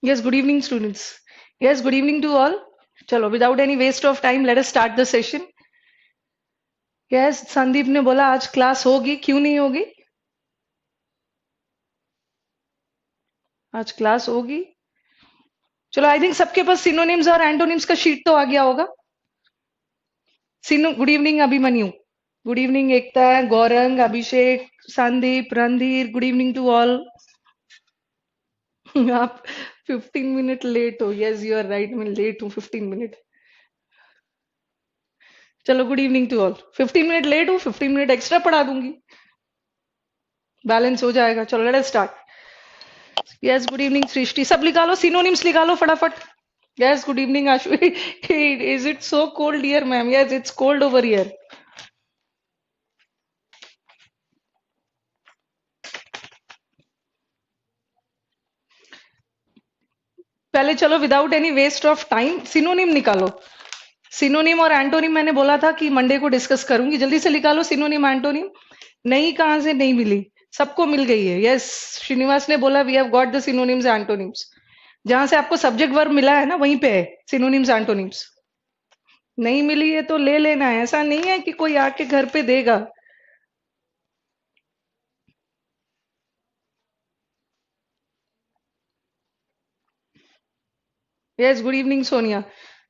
Yes, good evening, students. Yes, good evening to all. चलो, without any waste of time, let us start the session. Yes, Sandeep ने बोला आज class होगी, क्यों नहीं होगी? आज क्लास होगी. चलो, आई थिंक सबके पास सिनोनिम्स और एंटोनिम्स का शीट तो आ गया होगा. सिनो, good evening Abhimanyu. Good evening Ekta, Gaurang, Abhishek, Sandeep, Randhir. Good evening to all. आप 15 मिनट लेट हो. Yes, you are right. मैं लेट हूँ 15 मिनट. चलो, good evening to all. 15 minute late हूँ, 15 मिनट एक्स्ट्रा पढ़ा दूंगी, बैलेंस हो जाएगा. चलो, let us start. Yes, good evening Srishti. सब निकालो, सिनोनिम्स निकालो फटाफट. Yes, good evening Ashwini. Is it so cold here ma'am? Yes, it's cold over here. पहले चलो, without any waste of time, synonym निकालो. सिनोनिम और एंटोनिम मैंने बोला था कि मंडे को डिस्कस करूंगी. जल्दी से निकालो सिनोनिम एंटोनिम. नहीं, कहां से नहीं मिली? सबको मिल गई है. यस, श्रीनिवास ने बोला we have got the synonyms antonyms. जहां से आपको सब्जेक्ट वर्ब मिला है ना, वहीं पे है सिनोनिम्स एंटोनिम्स. नहीं मिली है तो ले लेना है. ऐसा नहीं है कि कोई आके घर पे देगा. Yes, good evening Sonia.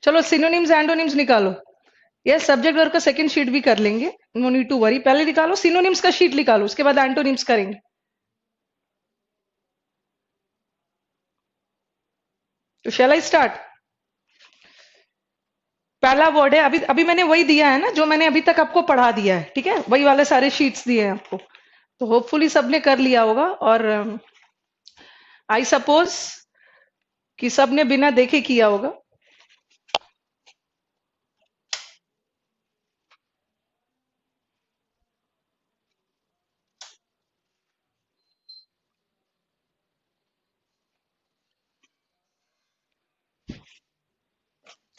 चलो, सिनोनिम्स एंटोनिम्स निकालो. यस, सब्जेक्ट वर्ब का सेकंड शीट भी कर लेंगे. No need to worry. पहले निकालो सिनोनिम्स का शीट निकालो, उसके बाद एंटोनिम्स करेंगे. तो शैल आई स्टार्ट? पहला वर्ड है, अभी अभी मैंने वही दिया है ना जो मैंने अभी तक आपको पढ़ा दिया है. ठीक है, वही वाले सारे शीट्स दिए हैं आपको. तो होपफुली सबने कर लिया होगा. और आई सपोज कि सबने बिना देखे किया होगा.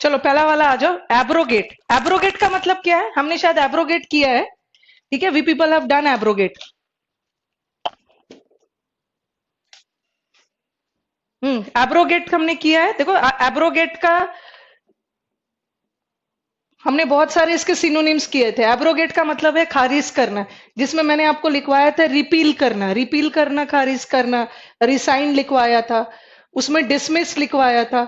चलो, पहला वाला आ जाओ. एब्रोगेट. एब्रोगेट का मतलब क्या है? हमने शायद एब्रोगेट किया है. ठीक है, we people have done abrogate. Abrogate हमने किया है. देखो, एब्रोगेट का हमने बहुत सारे इसके सिनोनिम्स किए थे. एब्रोगेट का मतलब है खारिज करना, जिसमें मैंने आपको लिखवाया था रिपील करना. रिपील करना, खारिज करना. रिसाइन लिखवाया था, उसमें डिसमिस लिखवाया था.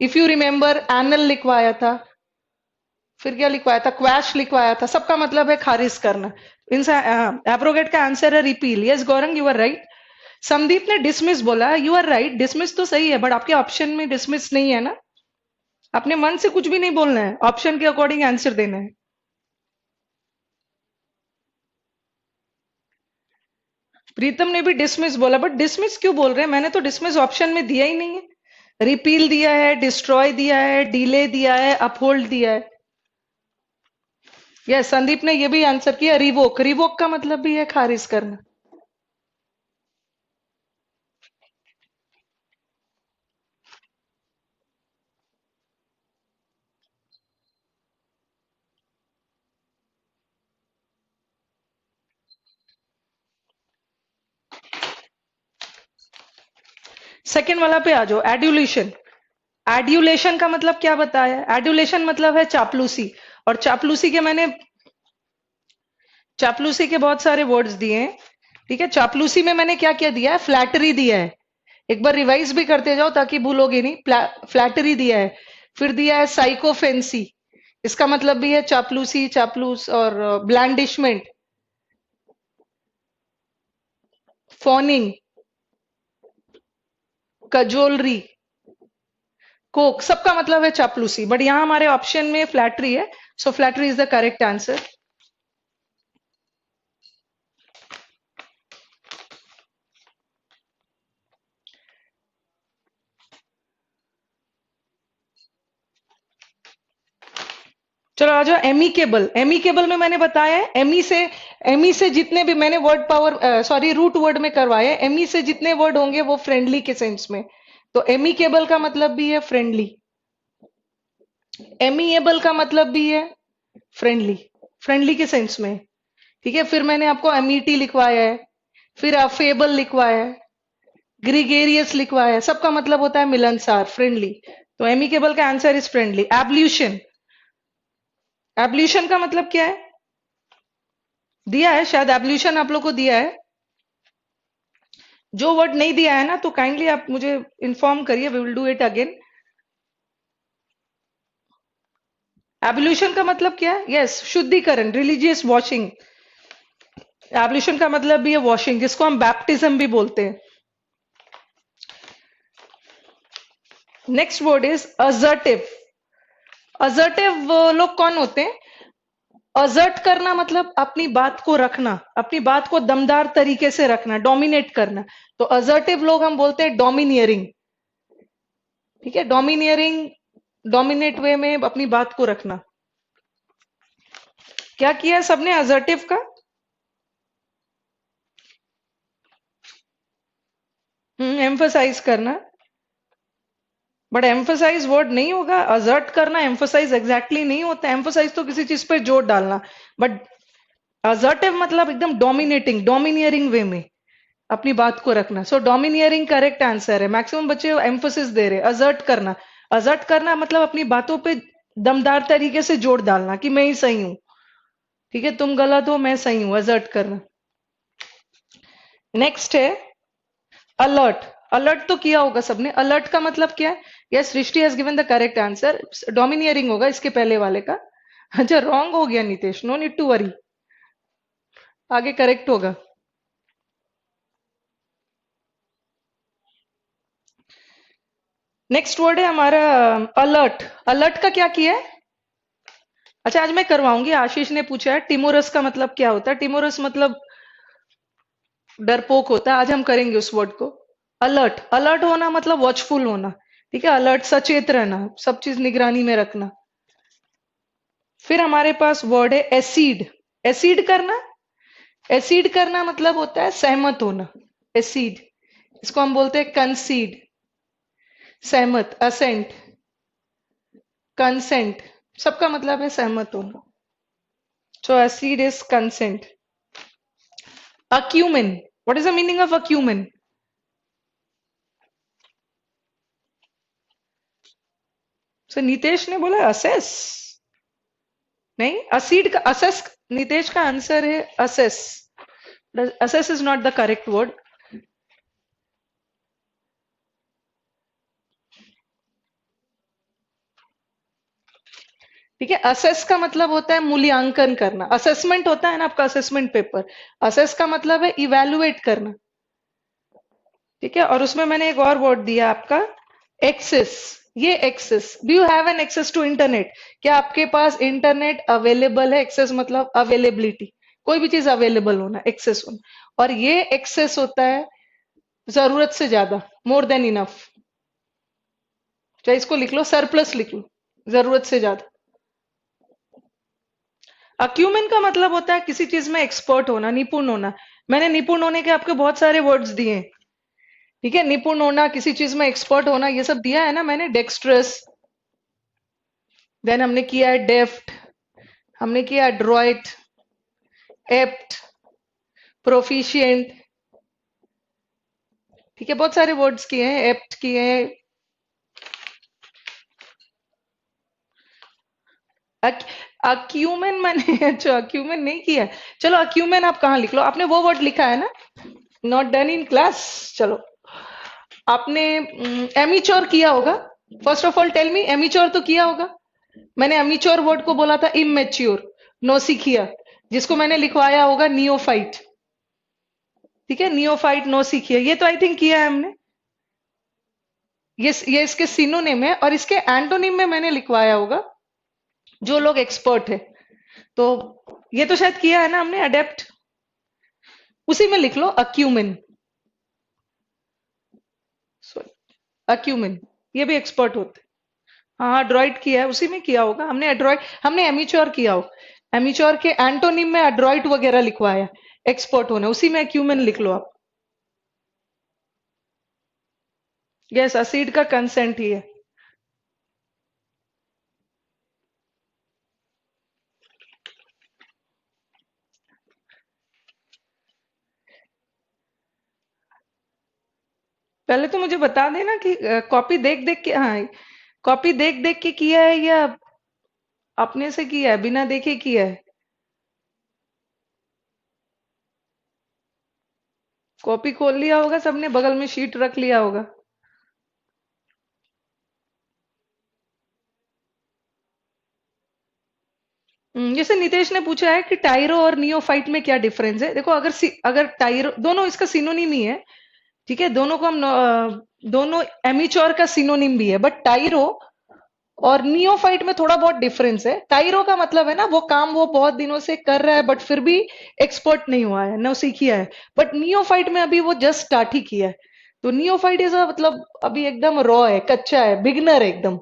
इफ यू रिमेम्बर, एनल लिखवाया था. फिर क्या लिखवाया था? क्वैश लिखवाया था. सबका मतलब है खारिज करना. इन एब्रोगेट का आंसर है repeal. Yes Gaurang, you are right. Sandeep ने डिसमिस बोला. यू आर राइट, डिसमिस तो सही है, बट आपके ऑप्शन में डिसमिस नहीं है ना. अपने मन से कुछ भी नहीं बोलना है, ऑप्शन के अकॉर्डिंग आंसर देना है. प्रीतम ने भी डिसमिस बोला, बट डिसमिस क्यों बोल रहे हैं? मैंने तो डिसमिस ऑप्शन में दिया ही नहीं है. रिपील दिया है, डिस्ट्रॉय दिया है, डिले दिया है, अपहोल्ड दिया है. यस, संदीप ने ये भी आंसर किया. रिवोक. रिवोक का मतलब भी है खारिज करना. सेकेंड वाला पे आ जाओ. एड्यूलेशन. एड्यूलेशन का मतलब क्या बताया? एड्यूलेशन मतलब है चापलूसी. और चापलूसी के बहुत सारे वर्ड्स दिए हैं. ठीक है, चापलूसी में मैंने क्या क्या दिया है? फ्लैटरी दिया है. एक बार रिवाइज भी करते जाओ ताकि भूलोगे नहीं. फ्लैटरी दिया है. फिर दिया है साइकोफेंसी. इसका मतलब भी है चापलूसी, चापलूस. और ब्लैंडिशमेंट, फॉनिंग, कजोलरी, कोक. सबका मतलब है चापलूसी, बट यहां हमारे ऑप्शन में फ्लैटरी है. So flattery is the correct answer. चलो आ जाओ. एमिकेबल. एमिकेबल में मैंने बताया है, एमी से जितने भी मैंने word power, sorry, root word में करवाए. एमी से जितने वर्ड होंगे वो फ्रेंडली के सेंस में. तो एमिकेबल का मतलब भी है फ्रेंडली. एमिएबल का मतलब भी है फ्रेंडली. फ्रेंडली के सेंस में. ठीक है, फिर मैंने आपको एमिटी लिखवाया है. फिर अफेबल लिखवाया है. ग्रीगेरियस लिखवाया है, सबका मतलब होता है मिलनसार, फ्रेंडली। तो एमिकेबल का answer is friendly. Ablution, ablution का मतलब क्या है? दिया है शायद, एब्ल्यूशन आप लोग को दिया है। जो वर्ड नहीं दिया है ना, तो काइंडली आप मुझे इन्फॉर्म करिए, we will do it again. Ablution का मतलब क्या है? यस, शुद्धिकरण, रिलीजियस वॉशिंग। एब्ल्यूशन का मतलब भी है वॉशिंग, जिसको हम बैप्टिज्म भी बोलते हैं। Next word is assertive. Assertive लोग कौन होते हैं? असर्ट करना मतलब अपनी बात को रखना, अपनी बात को दमदार तरीके से रखना, डोमिनेट करना। तो असर्टिव लोग हम बोलते हैं डोमिनियरिंग। ठीक है, डोमिनियरिंग, डोमिनेट वे में अपनी बात को रखना। क्या किया सबने असर्टिव का? एम्फसाइज करना। बट एम्फसाइज वर्ड नहीं होगा, असर्ट करना एम्फसाइज एग्जैक्टली नहीं होता। एम्फसाइज तो किसी चीज पे जोर डालना, बट असर्टिव मतलब एकदम डोमिनेटिंग, डोमिनियरिंग वे में अपनी बात को रखना। सो डोमिनियरिंग करेक्ट आंसर है। मैक्सिमम बच्चे एम्फोसिस दे रहे, असर्ट करना। असर्ट करना मतलब अपनी बातों पे दमदार तरीके से जोर डालना कि मैं ही सही हूं। ठीक है, तुम गलत हो, मैं सही हूं, असर्ट करना। नेक्स्ट है अलर्ट। अलर्ट तो किया होगा सबने। अलर्ट का मतलब क्या है? Yes, Srishti has given the correct answer. Domineering होगा इसके पहले वाले का। अच्छा, रॉन्ग हो गया Nitesh, no need to worry, आगे करेक्ट होगा। नेक्स्ट वर्ड है हमारा अलर्ट। अलर्ट का क्या किया है? अच्छा, आज मैं करवाऊंगी। आशीष ने पूछा है टिमोरस का मतलब क्या होता है। टिमोरस मतलब डरपोक होता है। आज हम करेंगे उस वर्ड को। अलर्ट, अलर्ट होना मतलब वॉचफुल होना। ठीक है, अलर्ट सचेत रहना, सब चीज निगरानी में रखना। फिर हमारे पास वर्ड है एसिड। एसिड करना, एसिड करना मतलब होता है सहमत होना। एसिड, इसको हम बोलते हैं कंसीड। सहमत, असेंट, कंसेंट, सबका मतलब है सहमत होना। So assent is consent. Acumen, what is the meaning of acumen? So Nitesh ने बोला असेस। नहीं, असीड का असेस, नितेश का आंसर है assess. Assess is not the correct word. ठीक है, असेस का मतलब होता है मूल्यांकन करना। असेसमेंट होता है ना आपका, असेसमेंट पेपर। असेस का मतलब है इवेलुएट करना। ठीक है, और उसमें मैंने एक और वर्ड दिया आपका, एक्सेस। ये access, do you have an access to internet? क्या आपके पास इंटरनेट अवेलेबल है? एक्सेस मतलब अवेलेबिलिटी, कोई भी चीज अवेलेबल होना, एक्सेस होना। और ये एक्सेस होता है जरूरत से ज्यादा, मोर देन इनफ। चाहे इसको लिख लो, सरप्लस लिख लो, जरूरत से ज्यादा। अक्यूमेन का मतलब होता है किसी चीज में एक्सपर्ट होना, निपुण होना। मैंने निपुण होने के आपके बहुत सारे वर्ड्स दिए हैं। ठीक है, निपुण होना, किसी चीज में एक्सपर्ट होना, ये सब दिया है ना मैंने। डेक्स्ट्रस, देन हमने किया है डेफ्ट, हमने किया एड्रॉइट, एप्ट, प्रोफिशिएंट। ठीक है, बहुत सारे वर्ड्स किए हैं, एप्ट किए हैं। अक्यूमेन मैंने अच्छा, अक्यूमेन नहीं किया है। चलो, अक्यूमेन आप कहाँ लिख लो, आपने वो वर्ड लिखा है ना, नॉट डन इन क्लास। चलो, आपने एमिच्योर किया होगा। First of all tell me, amateur तो किया होगा। मैंने एमिच्योर वर्ड को बोला था इमेच्योर, नौसिखिया, जिसको मैंने लिखवाया होगा नियोफाइट। ठीक है, नियोफाइट, नौसिखिया, ये तो आई थिंक किया है हमने। ये इसके सिनोनिम है, और इसके एंटोनिम में मैंने लिखवाया होगा जो लोग एक्सपर्ट है। तो ये तो शायद किया है ना हमने, अडेप्ट, उसी में लिख लो अक्यूमेन। सॉरी, अक्यूमेन, ये भी एक्सपर्ट होते हैं। हाँ, एड्रॉइट किया है, उसी में किया होगा हमने। एड्रॉइट, हमने एमिच्योर किया हो, एमिच्योर के एंटोनिम में एड्रॉइट वगैरह लिखवाया, एक्सपर्ट होना, उसी में अक्यूमेन लिख लो आप। यस, असीड का कंसेंट ही है। पहले तो मुझे बता देना कि कॉपी देख देख के, हाँ, कॉपी देख देख के किया है या अपने से किया है, बिना देखे किया है? कॉपी खोल लिया होगा सबने, बगल में शीट रख लिया होगा। जैसे नितेश ने पूछा है कि टाइरो और नियोफाइट में क्या डिफरेंस है। देखो, अगर टाइरो, दोनों इसका सिनोनिम ही है, ठीक है, दोनों को हम दोनों एमिच्योर का सिनोनिम भी है, बट टाइरो और नियोफाइट में थोड़ा बहुत डिफरेंस है। टाइरो का मतलब है ना, वो काम वो बहुत दिनों से कर रहा है बट फिर भी एक्सपर्ट नहीं हुआ है, नौ सीखिया है। बट नियोफाइट में अभी वो जस्ट स्टार्ट ही किया है। तो नियोफाइट इज मतलब अभी एकदम रॉ है, कच्चा है, बिगनर है एकदम।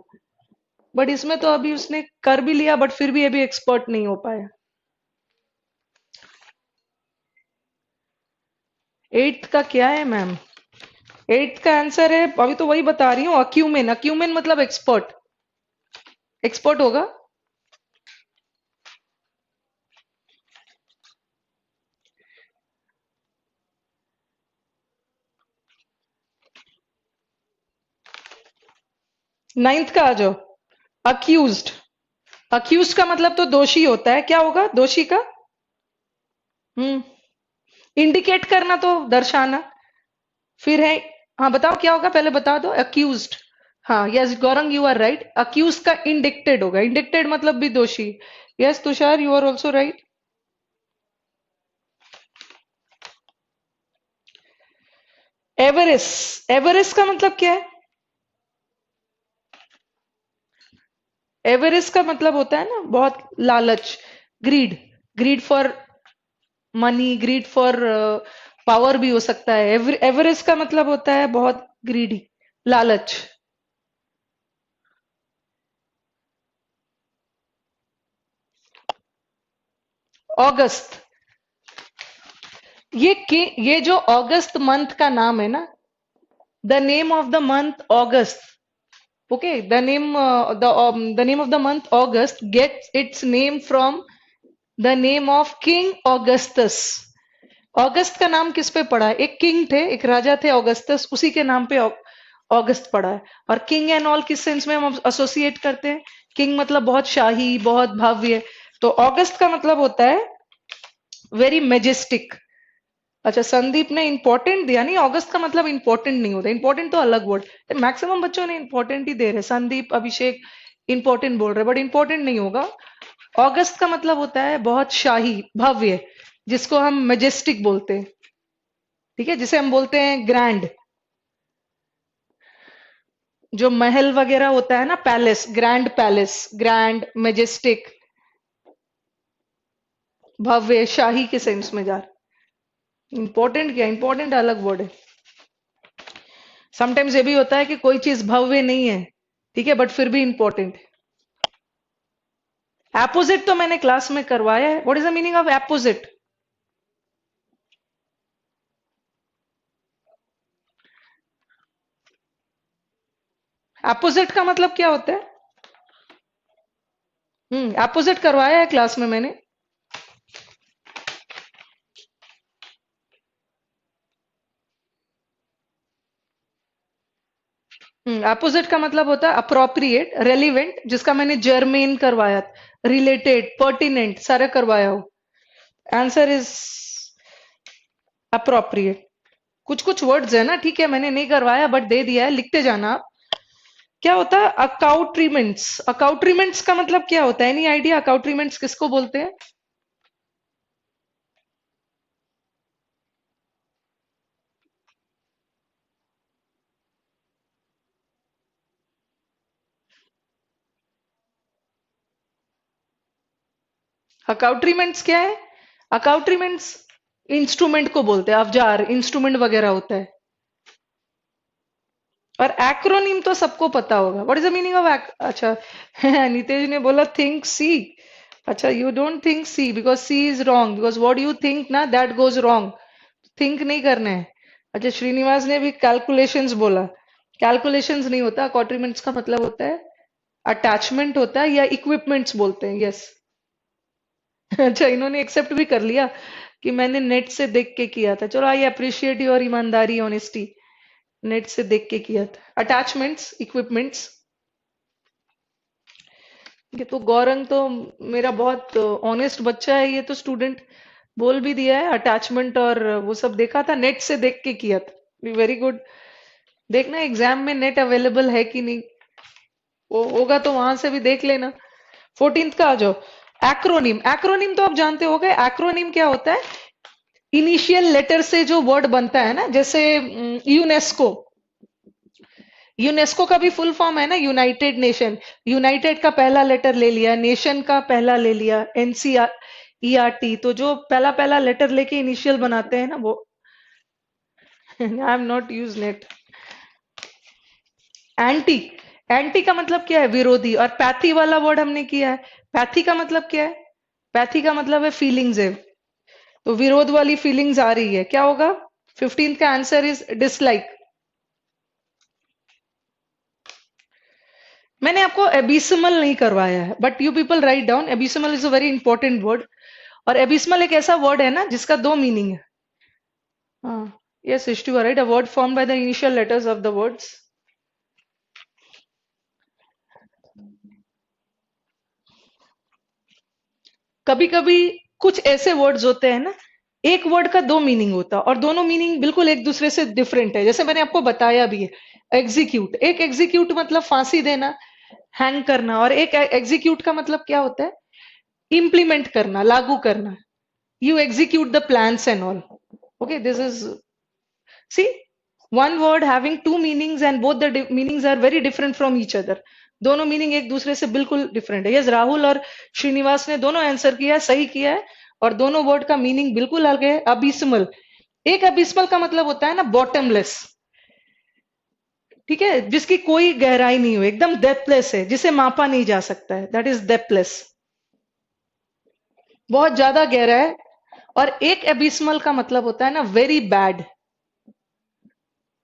बट इसमें तो अभी उसने कर भी लिया बट फिर भी अभी एक्सपर्ट नहीं हो पाया। एट्थ का क्या है मैम? एट्थ का आंसर है, अभी तो वही बता रही हूँ, अक्यूमेन। अक्यूमेन मतलब एक्सपर्ट, एक्सपर्ट होगा। नाइन्थ का आ जाओ। अक्यूज्ड। अक्यूज का मतलब तो दोषी होता है, क्या होगा दोषी का? हम्म। इंडिकेट करना तो दर्शाना। फिर है, हाँ बताओ क्या होगा, पहले बता दो। अक्यूज्ड, हाँ, yes Gaurang, you are right. Accuse का इंडिक्टेड होगा, इंडिक्टेड मतलब भी दोषी। Yes Tushar, you are also right. Avarice, avarice का मतलब क्या है? एवरेस का मतलब होता है ना बहुत लालच, greed. Greed for money, greed for power भी हो सकता है। एवरेज का मतलब होता है बहुत ग्रीडी, लालच। अगस्त, ये जो अगस्त मंथ का नाम है ना, the name of the month August, okay, the name of the month August gets its name from the name of King Augustus. अगस्त का नाम किस पे पड़ा है? एक किंग थे, एक राजा थे ऑगस्टस, उसी के नाम पे अगस्त पड़ा है। और किंग एंड ऑल किस सेंस में हम एसोसिएट करते हैं? किंग मतलब बहुत शाही, बहुत भव्य। तो अगस्त का मतलब होता है वेरी मेजेस्टिक। अच्छा, संदीप ने इंपॉर्टेंट दिया, नहीं, अगस्त का मतलब इंपॉर्टेंट नहीं होता, इंपॉर्टेंट तो अलग वर्ड। मैक्सिमम बच्चों ने इंपॉर्टेंट ही दे रहे, संदीप, अभिषेक इंपॉर्टेंट बोल रहे, बट इंपॉर्टेंट नहीं होगा। अगस्त का मतलब होता है बहुत शाही, भव्य, जिसको हम मेजेस्टिक बोलते हैं, ठीक है, जिसे हम बोलते हैं ग्रैंड। जो महल वगैरह होता है ना, palace, grand palace, grand, majestic, भव्य, शाही के सेंस में जा। इंपॉर्टेंट क्या, इंपॉर्टेंट अलग वर्ड है। समटाइम्स ये भी होता है कि कोई चीज भव्य नहीं है, ठीक है, बट फिर भी इंपॉर्टेंट है। एपोजिट तो मैंने क्लास में करवाया है। What is the meaning of apposite? Apposite का मतलब क्या होता है? एपोजिट करवाया है क्लास में मैंने। अपोजिट का मतलब होता है अप्रोप्रिएट, रेलिवेंट, जिसका मैंने जर्मेन करवाया, रिलेटेड, पर्टिनेंट, सारा करवाया हो। Answer is appropriate. कुछ कुछ वर्ड्स है ना, ठीक है, मैंने नहीं करवाया बट दे दिया है, लिखते जाना आप। क्या होता है अकाउट्रीमेंट्स? अकाउट्रीमेंट्स का मतलब क्या होता है? एनी आइडिया अकाउट्रीमेंट्स किसको बोलते हैं? अकाउट्रीमेंट्स क्या है? अकाउट्रीमेंट्स इंस्ट्रूमेंट को बोलते हैं, औजार, इंस्ट्रूमेंट वगैरह होता है। और एक्रोनिम तो सबको पता होगा। What is the meaning of, अच्छा, नितेश ने बोला थिंक सी। अच्छा, you don't think C because C is wrong, because what you think ना दैट गोज रॉन्ग। थिंक नहीं करना है। अच्छा, श्रीनिवास ने भी कैलकुलेशंस बोला। कैलकुलेशंस नहीं होता, अकाउट्रीमेंट्स का मतलब होता है अटैचमेंट होता है, या इक्विपमेंट्स बोलते हैं, यस। अच्छा, इन्होंने एक्सेप्ट भी कर लिया कि मैंने नेट से देख के किया था। चलो, आई अप्रिशिएट योर ईमानदारी, ऑनेस्टी। नेट से देख के किया था। Attachments, equipments. ये तो गौरंग तो मेरा बहुत ऑनेस्ट बच्चा है, ये तो स्टूडेंट बोल भी दिया है अटैचमेंट और वो सब देखा था, नेट से देख के किया था। Very good. देखना एग्जाम में नेट अवेलेबल है कि नहीं, वो होगा तो वहां से भी देख लेना। 14th का आ जाओ। एक्रोनिम, एक्रोनिम तो आप जानते होगे, एक्रोनिम क्या होता है? इनिशियल लेटर से जो वर्ड बनता है ना, जैसे यूनेस्को, यूनेस्को का भी फुल फॉर्म है ना यूनाइटेड नेशन। यूनाइटेड का पहला लेटर ले लिया, नेशन का पहला ले लिया, एनसीआर, ईआरटी, तो जो पहला पहला लेटर लेके इनिशियल बनाते हैं ना वो। I am not use net. Anti, anti का मतलब क्या है? विरोधी। और पैथी वाला वर्ड हमने किया है। पैथी का मतलब क्या है? पैथी का मतलब है फीलिंग्स है, तो विरोध वाली फीलिंग्स आ रही है, क्या होगा? 15th का आंसर इज डिसलाइक। मैंने आपको एबिसमल नहीं करवाया है, but you people write down, एबिसमल is a very important word. और एबिसमल एक ऐसा वर्ड है ना जिसका दो मीनिंग है। हाँ, yes Ishtu right, a word form by the initial letters of the words. कभी कभी कुछ ऐसे वर्ड्स होते हैं ना, एक वर्ड का दो मीनिंग होता है और दोनों मीनिंग बिल्कुल एक दूसरे से डिफरेंट है, जैसे मैंने आपको बताया भी है। एग्जीक्यूट, एक एग्जीक्यूट मतलब फांसी देना, हैंग करना, और एक एग्जीक्यूट का मतलब क्या होता है? इम्प्लीमेंट करना, लागू करना। You execute the plans and all. Okay, this is, see, one word having two meanings and both the meanings are very different from each other. दोनों मीनिंग एक दूसरे से बिल्कुल डिफरेंट है। यस, राहुल और श्रीनिवास ने दोनों आंसर किया है, सही किया है, और दोनों वर्ड का मीनिंग बिल्कुल अलग है। अबिस्मल, एक अबिस्मल का मतलब होता है ना बॉटमलेस, ठीक है, जिसकी कोई गहराई नहीं हो, एकदम डेप्थलेस है, जिसे मापा नहीं जा सकता है, दैट इज डेप्थलेस, बहुत ज्यादा गहरा है। और एक एबिस्मल का मतलब होता है ना वेरी बैड,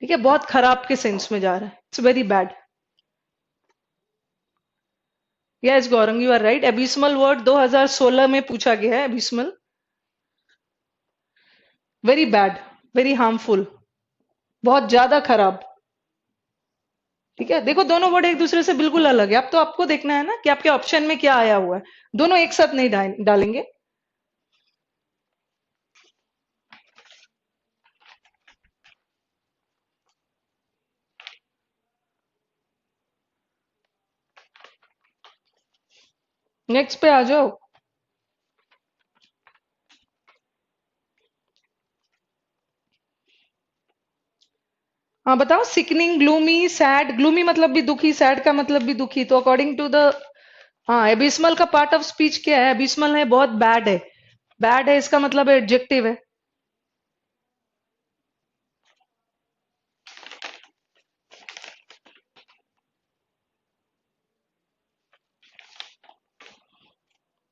ठीक है, बहुत खराब के सेंस में जा रहा है, it's very bad. Yes Gaurang, you are right, abysmal word 2016 में पूछा गया है, abysmal, very bad, very harmful, बहुत ज्यादा खराब। ठीक है, देखो दोनों वर्ड एक दूसरे से बिल्कुल अलग है। अब तो आपको देखना है ना कि आपके ऑप्शन में क्या आया हुआ है, दोनों एक साथ नहीं डालेंगे। नेक्स्ट पे आ जाओ। हाँ बताओ, सिकनिंग, ग्लूमी, सैड, ग्लूमी मतलब भी दुखी, सैड का मतलब भी दुखी, तो अकॉर्डिंग टू द, हाँ, एबिस्मल का पार्ट ऑफ स्पीच क्या है? एबिस्मल है बहुत बैड है, बैड है इसका मतलब एडजेक्टिव है।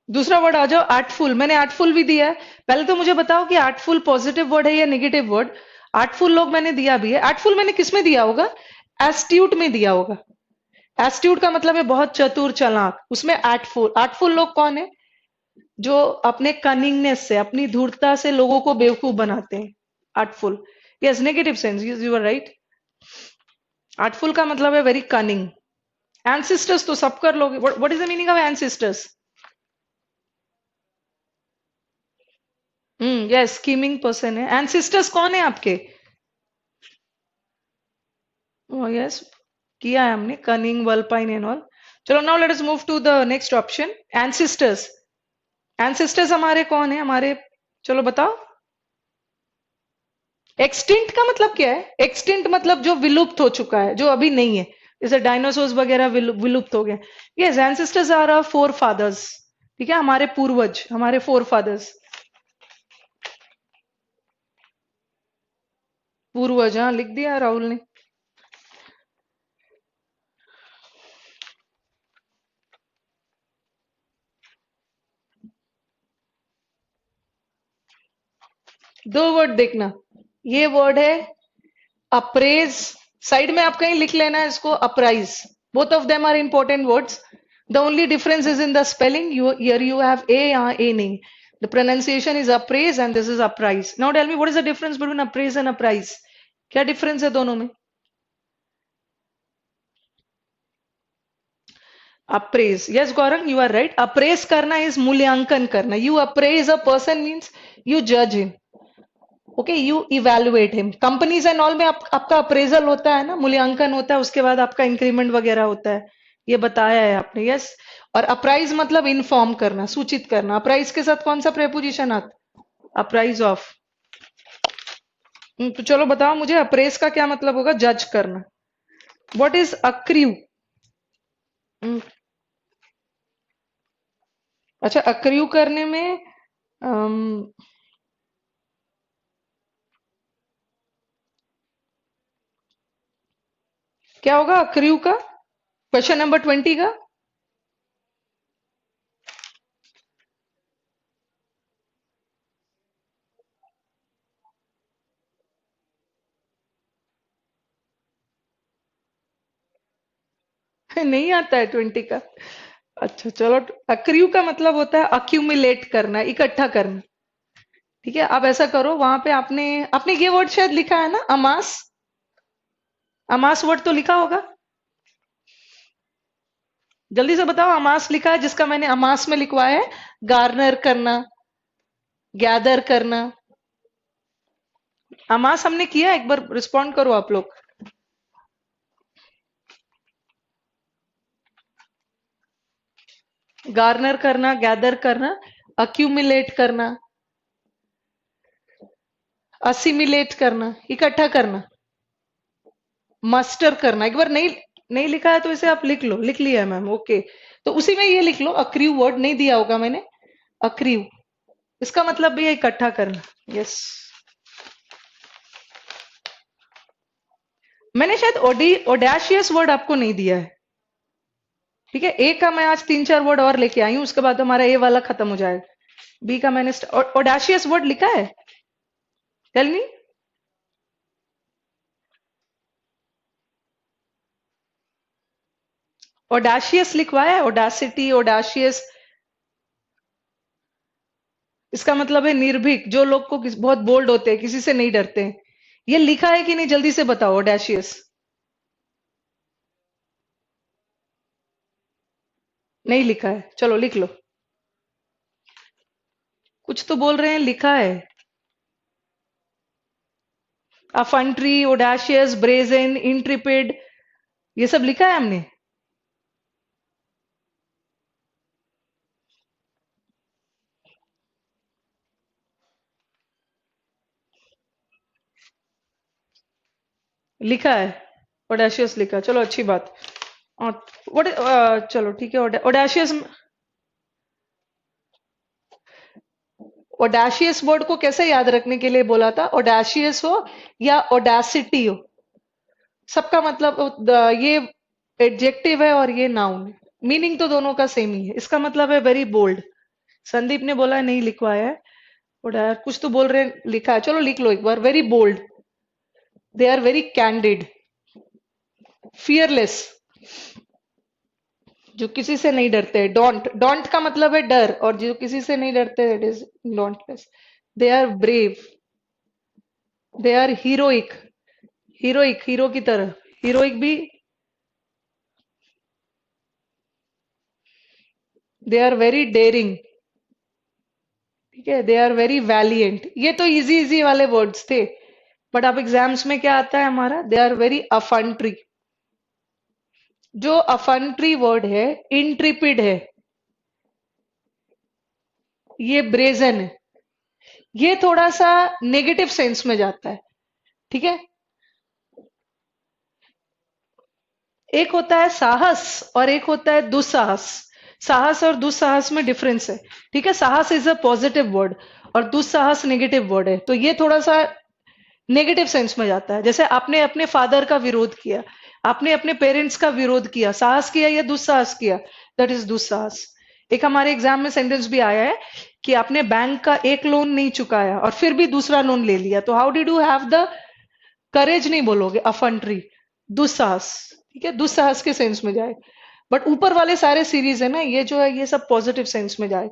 दूसरा वर्ड आ जाओ, आर्टफुल, मैंने आर्टफुल भी दिया है। पहले तो मुझे बताओ कि आर्टफुल पॉजिटिव वर्ड है या नेगेटिव वर्ड? आर्टफुल लोग मैंने दिया भी है। आर्टफुल मैंने किस में दिया होगा? एस्ट्यूट में दिया होगा। एस्ट्यूट का मतलब है बहुत चतुर, चालाक, उसमें आर्टफुल, आर्टफुल लोग कौन है? जो अपने कनिंगनेस से, अपनी धूर्तता से लोगों को बेवकूफ बनाते हैं, artful. Yes, negative sense, you are right. Artful का मतलब है वेरी कनिंग। एंसिस्टर्स तो सब कर लोगे, what is the meaning of ancestors? Yes, scheming person है। एंसिस्टर्स कौन है आपके? यस, किया है हमने, कनिंग, वल्पाइन एंड ऑल। चलो now let us move to the next option, ancestors. Ancestors हमारे कौन है हमारे? चलो बताओ। एक्सटिंक्ट का मतलब क्या है? एक्सटिंक्ट मतलब जो विलुप्त हो चुका है, जो अभी नहीं है, जैसे डायनासोर्स वगैरह विलुप्त हो गए। Yes, ancestors are our forefathers, ठीक है, हमारे पूर्वज, हमारे फोर फादर्स। पूर्वज, हाँ लिख दिया राहुल ने। दो वर्ड देखना, ये वर्ड है अप्रेज, साइड में आप कहीं लिख लेना है इसको, apprise. Both of them are important words, the only difference is in the spelling, you here you have A, यहाँ ए नहीं, the pronunciation is appraise and this is apprise. Now tell me what is the difference between appraise and apprise? क्या difference है दोनों में? Appraise, yes Gaurang, you are right. Appraise करना is मूल्यांकन करना. You appraise a person means you जज him. Okay, you evaluate him. Companies and all में आपका अप्रेजल होता है ना, मूल्यांकन होता है, उसके बाद आपका इंक्रीमेंट वगैरह होता है. ये बताया है आपने, यस. और अप्राइज मतलब इन्फॉर्म करना, सूचित करना. अप्राइज के साथ कौन सा प्रेपोजिशन आता? Apprise of. तो चलो बताओ मुझे, अप्रेज का क्या मतलब होगा? जज करना. What is accrue? अच्छा, अक्रू करने में अम, क्या होगा अक्रू का? क्वेश्चन नंबर 20 का. नहीं आता है 20 का? अच्छा चलो. अक्रू का मतलब होता है अक्यूमुलेट करना, इकट्ठा करना. ठीक है, अब ऐसा करो, वहां पे आपने आपने ये वर्ड शायद लिखा है ना, अमास. अमास वर्ड तो लिखा होगा. जल्दी से बताओ, अमास लिखा है जिसका मैंने अमास में लिखवाया है? गार्नर करना, गैदर करना. अमास हमने किया, एक बार रिस्पॉन्ड करो आप लोग. गार्नर करना, गैदर करना, अक्यूमुलेट करना, असिमिलेट करना, इकट्ठा करना, मस्टर करना. एक बार नहीं नहीं लिखा है तो इसे आप लिख लो. लिख लिया है मैम, ओके. तो उसी में ये लिख लो, अक्रीव वर्ड नहीं दिया होगा मैंने. अक्रीव, इसका मतलब भी है इकट्ठा करना. यस. मैंने शायद ओडेशियस वर्ड आपको नहीं दिया है. ठीक है, ए का मैं आज 3-4 वर्ड और लेके आई हूं, उसके बाद हमारा ए वाला खत्म हो जाएगा. बी का मैंने ओडेशियस वर्ड लिखा है. Tell me. ओडाशियस लिखवाया है, ओडासिटी, ओडाशियस. इसका मतलब है निर्भीक, जो लोग को बहुत बोल्ड होते हैं, किसी से नहीं डरते हैं. ये लिखा है कि नहीं, जल्दी से बताओ. ओडेशियस नहीं लिखा है, चलो लिख लो. कुछ तो बोल रहे हैं लिखा है. अफंट्री, ओडाशियस, ब्रेजन, इंट्रिपिड, ये सब लिखा है हमने. लिखा है, ओडाशियस लिखा है. चलो अच्छी बात. और चलो ठीक है. ओडाशियस. ओडाशियस वर्ड को कैसे याद रखने के लिए बोला था? ओडाशियस हो या ओडासिटी हो, सबका मतलब ये एडजेक्टिव है और ये नाउन है. मीनिंग तो दोनों का सेम ही है. इसका मतलब है वेरी बोल्ड. संदीप ने बोला है नहीं लिखवाया है. कुछ तो बोल रहे हैं लिखा है, चलो लिख लो एक बार. Very bold, they are very candid, fearless, जो किसी से नहीं डरते. डोंट, डोंट का मतलब है डर, और जो किसी से नहीं डरते it is dauntless. They are brave, they are heroic. Heroic, hero की तरह. हीरोइक भी. They are very daring. ठीक है, दे आर वेरी वैलियंट. ये तो इजी इजी वाले वर्ड्स थे, बट अब एग्जाम्स में क्या आता है हमारा? They are very effrontery. जो अफंट्री वर्ड है, इंट्रिपिड है, ये ब्रेजन है. ये थोड़ा सा नेगेटिव सेंस में जाता है. ठीक है. एक होता है साहस और एक होता है दुस्साहस. साहस और दुस्साहस में डिफरेंस है. ठीक है, साहस इज अ पॉजिटिव वर्ड और दुस्साहस नेगेटिव वर्ड है. तो ये थोड़ा सा नेगेटिव सेंस में जाता है. जैसे आपने अपने फादर का विरोध किया, आपने अपने पेरेंट्स का विरोध किया, साहस किया या दुस्साहस किया, दैट इज दुस्साहस. एक हमारे एग्जाम में सेंटेंस भी आया है कि आपने बैंक का एक लोन नहीं चुकाया और फिर भी दूसरा लोन ले लिया, तो how did you have the courage नहीं बोलोगे, अफंट्री, दुस्साहस. ठीक है, दुस्साहस के सेंस में जाए. बट ऊपर वाले सारे सीरीज है ना, ये जो है ये सब पॉजिटिव सेंस में जाए.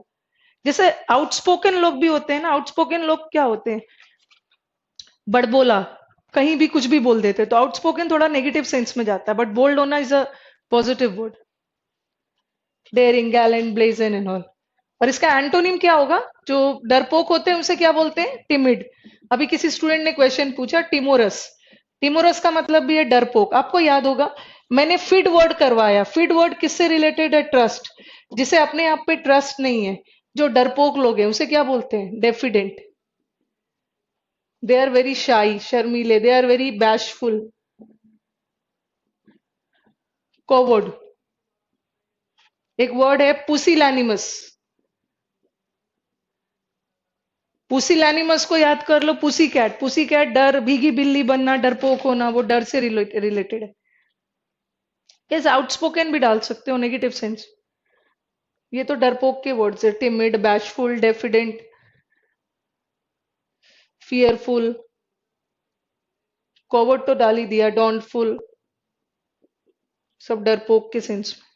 जैसे आउटस्पोकन लोग भी होते हैं ना. आउटस्पोकन लोग क्या होते हैं? बड़बोला, कहीं भी कुछ भी बोल देते हैं. तो आउटस्पोकन थोड़ा नेगेटिव सेंस में जाता है, बट बोल्ड होना is a positive word. Daring, gallant, brazen and all. और इसका एंटोनिम क्या होगा? जो डरपोक होते हैं उसे क्या बोलते हैं? टिमिड। अभी किसी स्टूडेंट ने क्वेश्चन पूछा टिमोरस। टिमोरस का मतलब भी है डरपोक। आपको याद होगा मैंने फिड वर्ड करवाया। फिड वर्ड किससे रिलेटेड है? ट्रस्ट। जिसे अपने आप पे ट्रस्ट नहीं है, जो डरपोक लोग हैं, उसे क्या बोलते हैं? डेफिडेंट। दे आर वेरी शाई, शर्मीले, they are very bashful. Coward. एक वर्ड है पुसिलैनिमस। पुसिलैनिमस को याद कर लो। Pussy cat. पुसी कैट डर, भीगी बिल्ली बनना, डरपोक होना, वो डर से रिलेटेड है। यस, आउटस्पोकन भी डाल सकते हो, नेगेटिव सेंस। ये तो डरपोक के वर्ड्स है। Timid, bashful, diffident, fearful. Coward तो डाल ही दिया, डॉन्टफुल, सब डरपोक के सेंस में।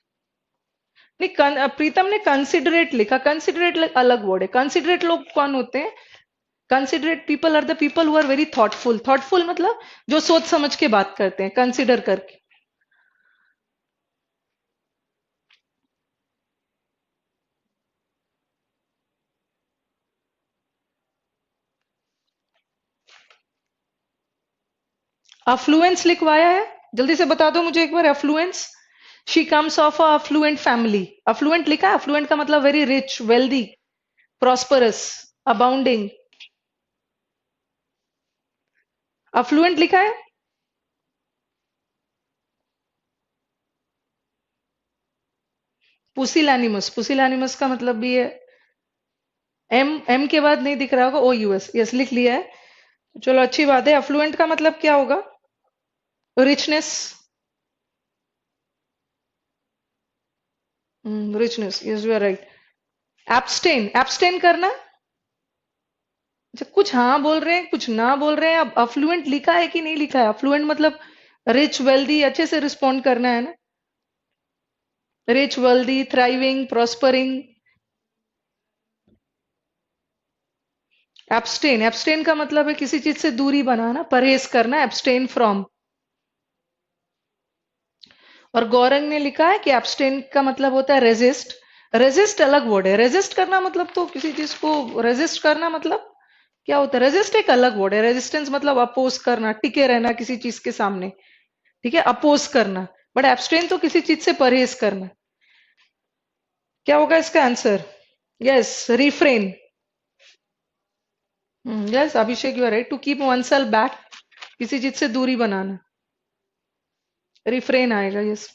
नहीं, प्रीतम ने कंसिडरेट लिखा। कंसिडरेट अलग वर्ड है। कंसिडरेट लोग कौन होते हैं? Considerate people are the people who are very thoughtful. Thoughtful मतलब जो सोच समझ के बात करते हैं, कंसिडर करके। अफ्लुएंस लिखवाया है, जल्दी से बता दो मुझे एक बार। Affluence, she comes of a affluent family. Affluent लिखा है। अफ्लुएंट का मतलब very rich, wealthy, prosperous, abounding. Affluent लिखा है। पुसिलैनिमस, पुसिलैनिमस का मतलब भी है एम। एम के बाद नहीं दिख रहा होगा, ओ यूएस। यस, लिख लिया है। चलो अच्छी बात है। अफ्लुएंट का मतलब क्या होगा? Richness. Richness, yes you are right. Abstain, abstain करना। अच्छा, कुछ हाँ बोल रहे हैं, कुछ ना बोल रहे हैं। अब अफ्लुएंट लिखा है कि नहीं लिखा है? अफ्लुएंट मतलब रिच, वेल्दी, अच्छे से रिस्पॉन्ड करना है ना। Rich, wealthy, thriving, prospering. Abstain, abstain का मतलब है किसी चीज से दूरी बनाना, परहेज करना, एब्सटेन फ्रॉम। और गौरंग ने लिखा है कि एब्सटेन का मतलब होता है रेजिस्ट। रेजिस्ट अलग वर्ड है। रेजिस्ट करना मतलब तो किसी चीज को रेजिस्ट करना मतलब क्या होता है? रेजिस्ट एक अलग वर्ड है। रेजिस्टेंस मतलब अपोज करना, टिके रहना किसी चीज के सामने। ठीक है, अपोज करना। बट एब्सटेन तो किसी चीज से परहेज करना। क्या होगा इसका आंसर? Yes, refrain. Yes Abhishek, you are right. To keep one self back, किसी चीज से दूरी बनाना, रिफ्रेन आएगा। यस।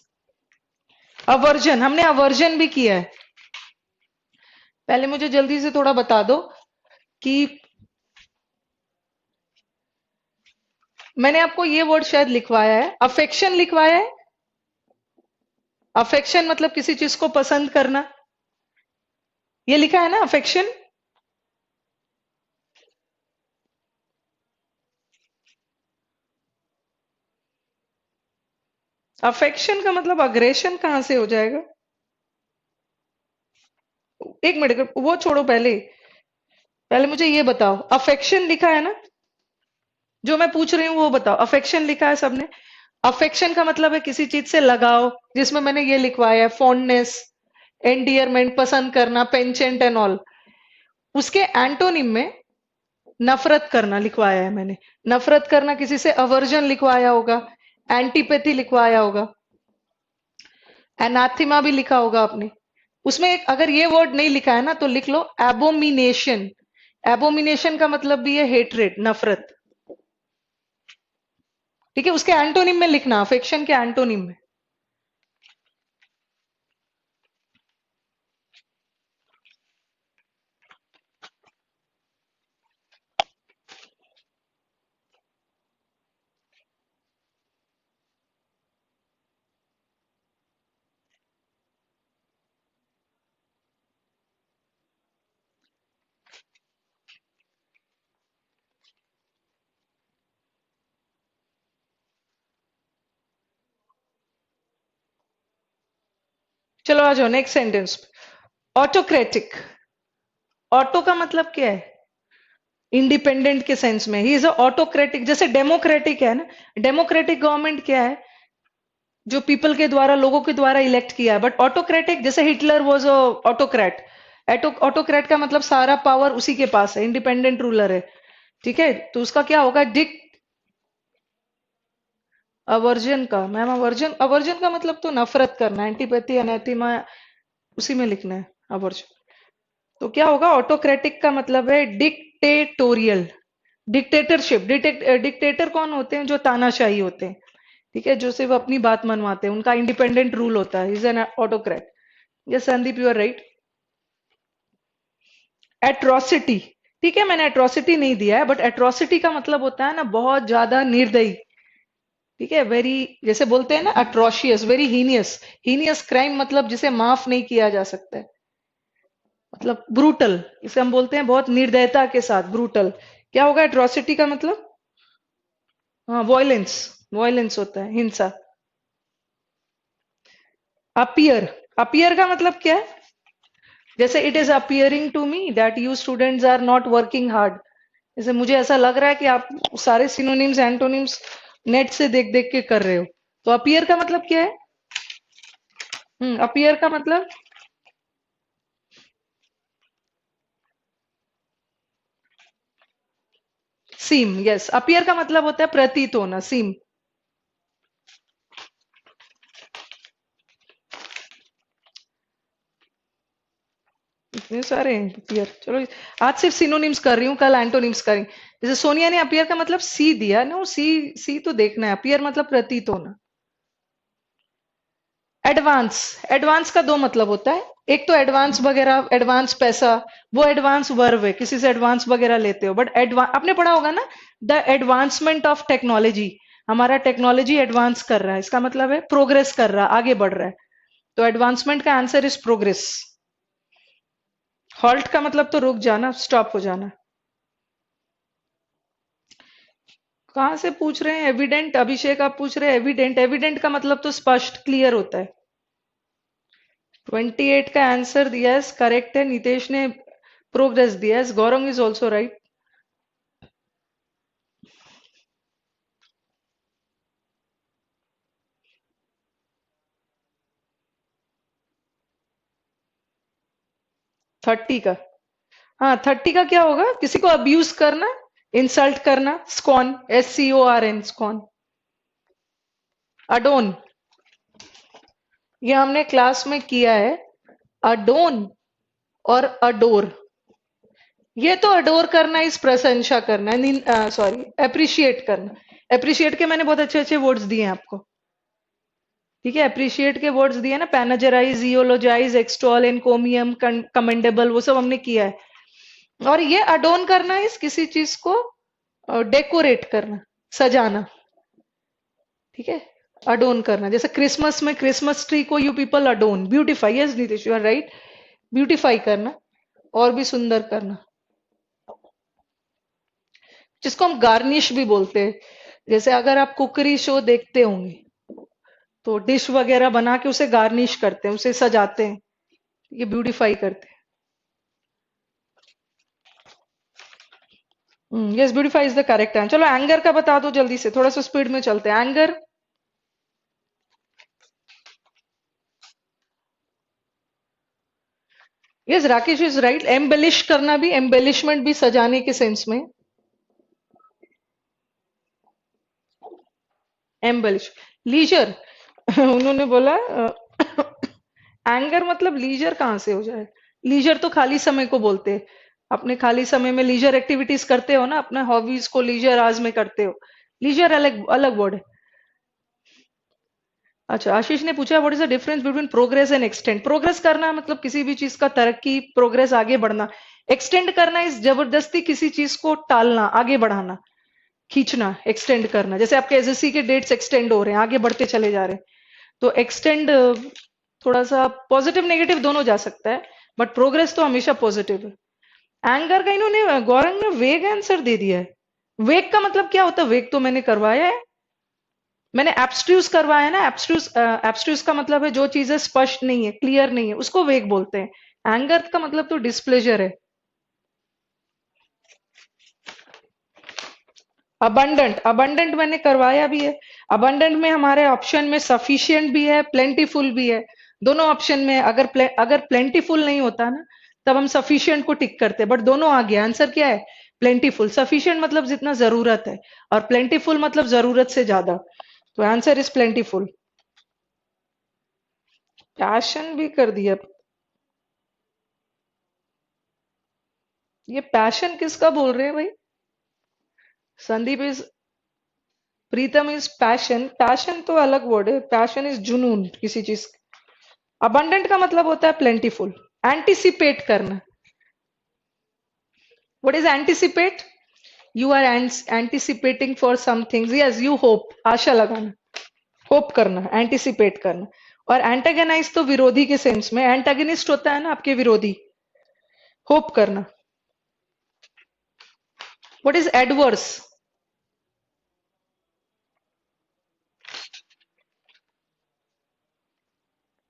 अवर्जन, हमने अवर्जन भी किया है। पहले मुझे जल्दी से थोड़ा बता दो कि मैंने आपको ये वर्ड शायद लिखवाया है, अफेक्शन लिखवाया है। अफेक्शन मतलब किसी चीज को पसंद करना, ये लिखा है ना अफेक्शन। अफेक्शन का मतलब अग्रेशन कहां से हो जाएगा? एक मिनट, वो छोड़ो। पहले पहले मुझे ये बताओ, अफेक्शन लिखा है ना? जो मैं पूछ रही हूँ वो बताओ। अफेक्शन लिखा है सबने। अफेक्शन का मतलब है किसी चीज से लगाव, जिसमें मैंने ये लिखवाया है फॉन्डनेस, एंडियरमेंट, पसंद करना, पेंचेंट एंड ऑल। उसके एंटोनिम में नफरत करना लिखवाया है मैंने। नफरत करना किसी से, अवर्जन लिखवाया होगा, एंटीपैथी लिखवाया होगा, एनाथिमा भी लिखा होगा आपने। उसमें एक अगर ये वर्ड नहीं लिखा है ना तो लिख लो एबोमिनेशन। एबोमिनेशन का मतलब भी है हेट्रेड, नफरत। ठीक है, उसके एंटोनिम में लिखना, अफेक्शन के एंटोनिम में। चलो आ जाओ नेक्स्ट सेंटेंस। ऑटोक्रेटिक। ऑटो का मतलब क्या है? इंडिपेंडेंट के सेंस में। He is autocratic. जैसे डेमोक्रेटिक है ना, डेमोक्रेटिक गवर्नमेंट क्या है? जो पीपल के द्वारा, लोगों के द्वारा इलेक्ट किया है। बट ऑटोक्रेटिक, जैसे Hitler was a autocrat, autocrat का मतलब सारा पावर उसी के पास है, इंडिपेंडेंट रूलर है। ठीक है, तो उसका क्या होगा? अवर्जन का, मैम अवर्जन, अवर्जन का मतलब तो नफरत करना, एंटीपैथी अनैथिमा, उसी में लिखना है अवर्जन। तो क्या होगा? ऑटोक्रेटिक का मतलब है डिक्टेटोरियल, डिक्टेटरशिप। डिक्टेटर कौन होते हैं? जो तानाशाही होते हैं। ठीक है, जो सिर्फ अपनी बात मनवाते हैं, उनका इंडिपेंडेंट रूल होता है, is an autocrat. Yes Sandeep, you are right. Atrocity, ठीक है, मैंने एट्रोसिटी नहीं दिया है, बट एट्रोसिटी का मतलब होता है ना बहुत ज्यादा निर्दयी। ठीक है, वेरी, जैसे बोलते हैं ना atrocious, very heinous. Heinous crime मतलब जिसे माफ नहीं किया जा सकता है, मतलब ब्रूटल, इसे हम बोलते हैं बहुत निर्दयता के साथ, ब्रूटल। क्या होगा एट्रोसिटी का मतलब? हाँ, वॉयलेंस, वॉयलेंस होता है, हिंसा। अपियर, अपियर का मतलब क्या है? जैसे it is appearing to me that you students are not working hard. जैसे मुझे ऐसा लग रहा है कि आप सारे सिनोनिम्स एंटोनिम्स नेट से देख देख के कर रहे हो। तो अपियर का मतलब क्या है? अपियर का मतलब सीम। यस, अपियर का मतलब होता है प्रतीत होना, सीम। इतने सारे हैं अपियर, चलो आज सिर्फ सिनोनिम्स कर रही हूँ, कल एंटोनिम्स करेंगे। जैसे सोनिया ने अपियर का मतलब सी दिया, नो सी, सी तो देखना है, अपियर मतलब प्रतीत होना। एडवांस, एडवांस का दो मतलब होता है। एक तो एडवांस वगैरह, एडवांस पैसा, वो एडवांस वर्ब है, किसी से एडवांस वगैरह लेते हो। बट एडवांस आपने पढ़ा होगा ना, द एडवांसमेंट ऑफ टेक्नोलॉजी, हमारा टेक्नोलॉजी एडवांस कर रहा है, इसका मतलब है प्रोग्रेस कर रहा है, आगे बढ़ रहा है। तो एडवांसमेंट का आंसर इज प्रोग्रेस। हॉल्ट का मतलब तो रुक जाना, स्टॉप हो जाना। कहाँ से पूछ रहे हैं? एविडेंट, अभिषेक आप पूछ रहे हैं एविडेंट, एविडेंट का मतलब तो स्पष्ट, क्लियर होता है। 28 का आंसर दिया है, करेक्ट है। नितेश ने प्रोग्रेस दिया है, गौरंग इज ऑल्सो राइट। 30 का, हाँ 30 का क्या होगा? किसी को अब्यूज करना, इंसल्ट करना, स्कॉन, SCORN, स्कॉन। अडोन, ये हमने क्लास में किया है। अडोन और अडोर, ये तो अडोर करना इस प्रशंसा करना, सॉरी अप्रिशिएट करना। अप्रिशिएट के मैंने बहुत अच्छे अच्छे वर्ड्स दिए हैं आपको। ठीक है, अप्रिशिएट के वर्ड्स दिए ना, पैनाजराइज, इयोलोजाइज, एक्सटॉल, एनकोमियम, कमेंडेबल, वो सब हमने किया है। और ये अडोन करना इस किसी चीज को डेकोरेट करना, सजाना। ठीक है, अडोन करना, जैसे क्रिसमस में क्रिसमस ट्री को you people adorn, beautify. Yes Nitish, you are right, beautify करना, और भी सुंदर करना, जिसको हम गार्निश भी बोलते हैं। जैसे अगर आप कुकरी शो देखते होंगे, तो डिश वगैरह बना के उसे गार्निश करते हैं, उसे सजाते हैं, ये ब्यूटिफाई करते हैं। Yes, beautify is the correct answer. चलो एंगर का बता दो जल्दी से, थोड़ा सा स्पीड में चलते हैं। Anger, yes Rakesh is right. Embellish करना भी, एम्बेलिशमेंट भी सजाने के सेंस में, एम्बेलिश। लीजर, उन्होंने बोला एंगर मतलब लीजर कहाँ से हो जाए? लीजर तो खाली समय को बोलते हैं। अपने खाली समय में लीजर एक्टिविटीज करते हो ना, अपने हॉबीज को लीजर आज में करते हो। लीजर अलग अलग वर्ड है। अच्छा, आशीष ने पूछा what is the difference between progress and extend? Progress करना मतलब किसी भी चीज का तरक्की, प्रोग्रेस, आगे बढ़ना। एक्सटेंड करना इस जबरदस्ती किसी चीज को टालना, आगे बढ़ाना, खींचना, एक्सटेंड करना। जैसे आपके एसएससी के डेट्स एक्सटेंड हो रहे हैं, आगे बढ़ते चले जा रहे हैं, तो एक्सटेंड थोड़ा सा पॉजिटिव नेगेटिव दोनों जा सकता है, बट प्रोग्रेस तो हमेशा पॉजिटिव है। एंगर का इन्होंने, गौरंग ने वेग आंसर दे दिया है। वेग का मतलब क्या होता है? वेग तो मैंने करवाया है, मैंने एब्स्ट्रूज करवाया ना। एब्स्ट्रूज, एब्स्ट्रूज का मतलब है जो चीजें स्पष्ट नहीं है, क्लियर नहीं है, उसको वेग बोलते हैं। एंगर का मतलब तो डिस्प्लेजर है। अबंडेंट, अबंडेंट मैंने करवाया भी है। अबंडेंट में हमारे ऑप्शन में सफिशिएंट भी है, प्लेंटीफुल भी है। दोनों ऑप्शन में अगर प्लेंटीफुल नहीं होता ना, तब हम सफिशिएंट को टिक करते, बट दोनों आ गया। आंसर क्या है? प्लेंटीफुल। सफिशिएंट मतलब जितना जरूरत है, और प्लेंटीफुल मतलब जरूरत से ज्यादा। तो आंसर इज प्लेंटीफुल। पैशन भी कर दिया। ये पैशन किसका बोल रहे हैं भाई? Sandeep is, Pritam is passion. Passion तो अलग वर्ड है, पैशन इज जुनून किसी चीज। अबंडेंट का मतलब होता है प्लेंटीफुल। एंटिसिपेट करना। What is anticipate? You are anticipating for something. Yes, you hope, आशा लगाना, होप करना, एंटिसिपेट करना। और एंटागनाइज तो विरोधी के सेंस में, एंटागनिस्ट होता है ना आपके विरोधी। होप करना। What is adverse?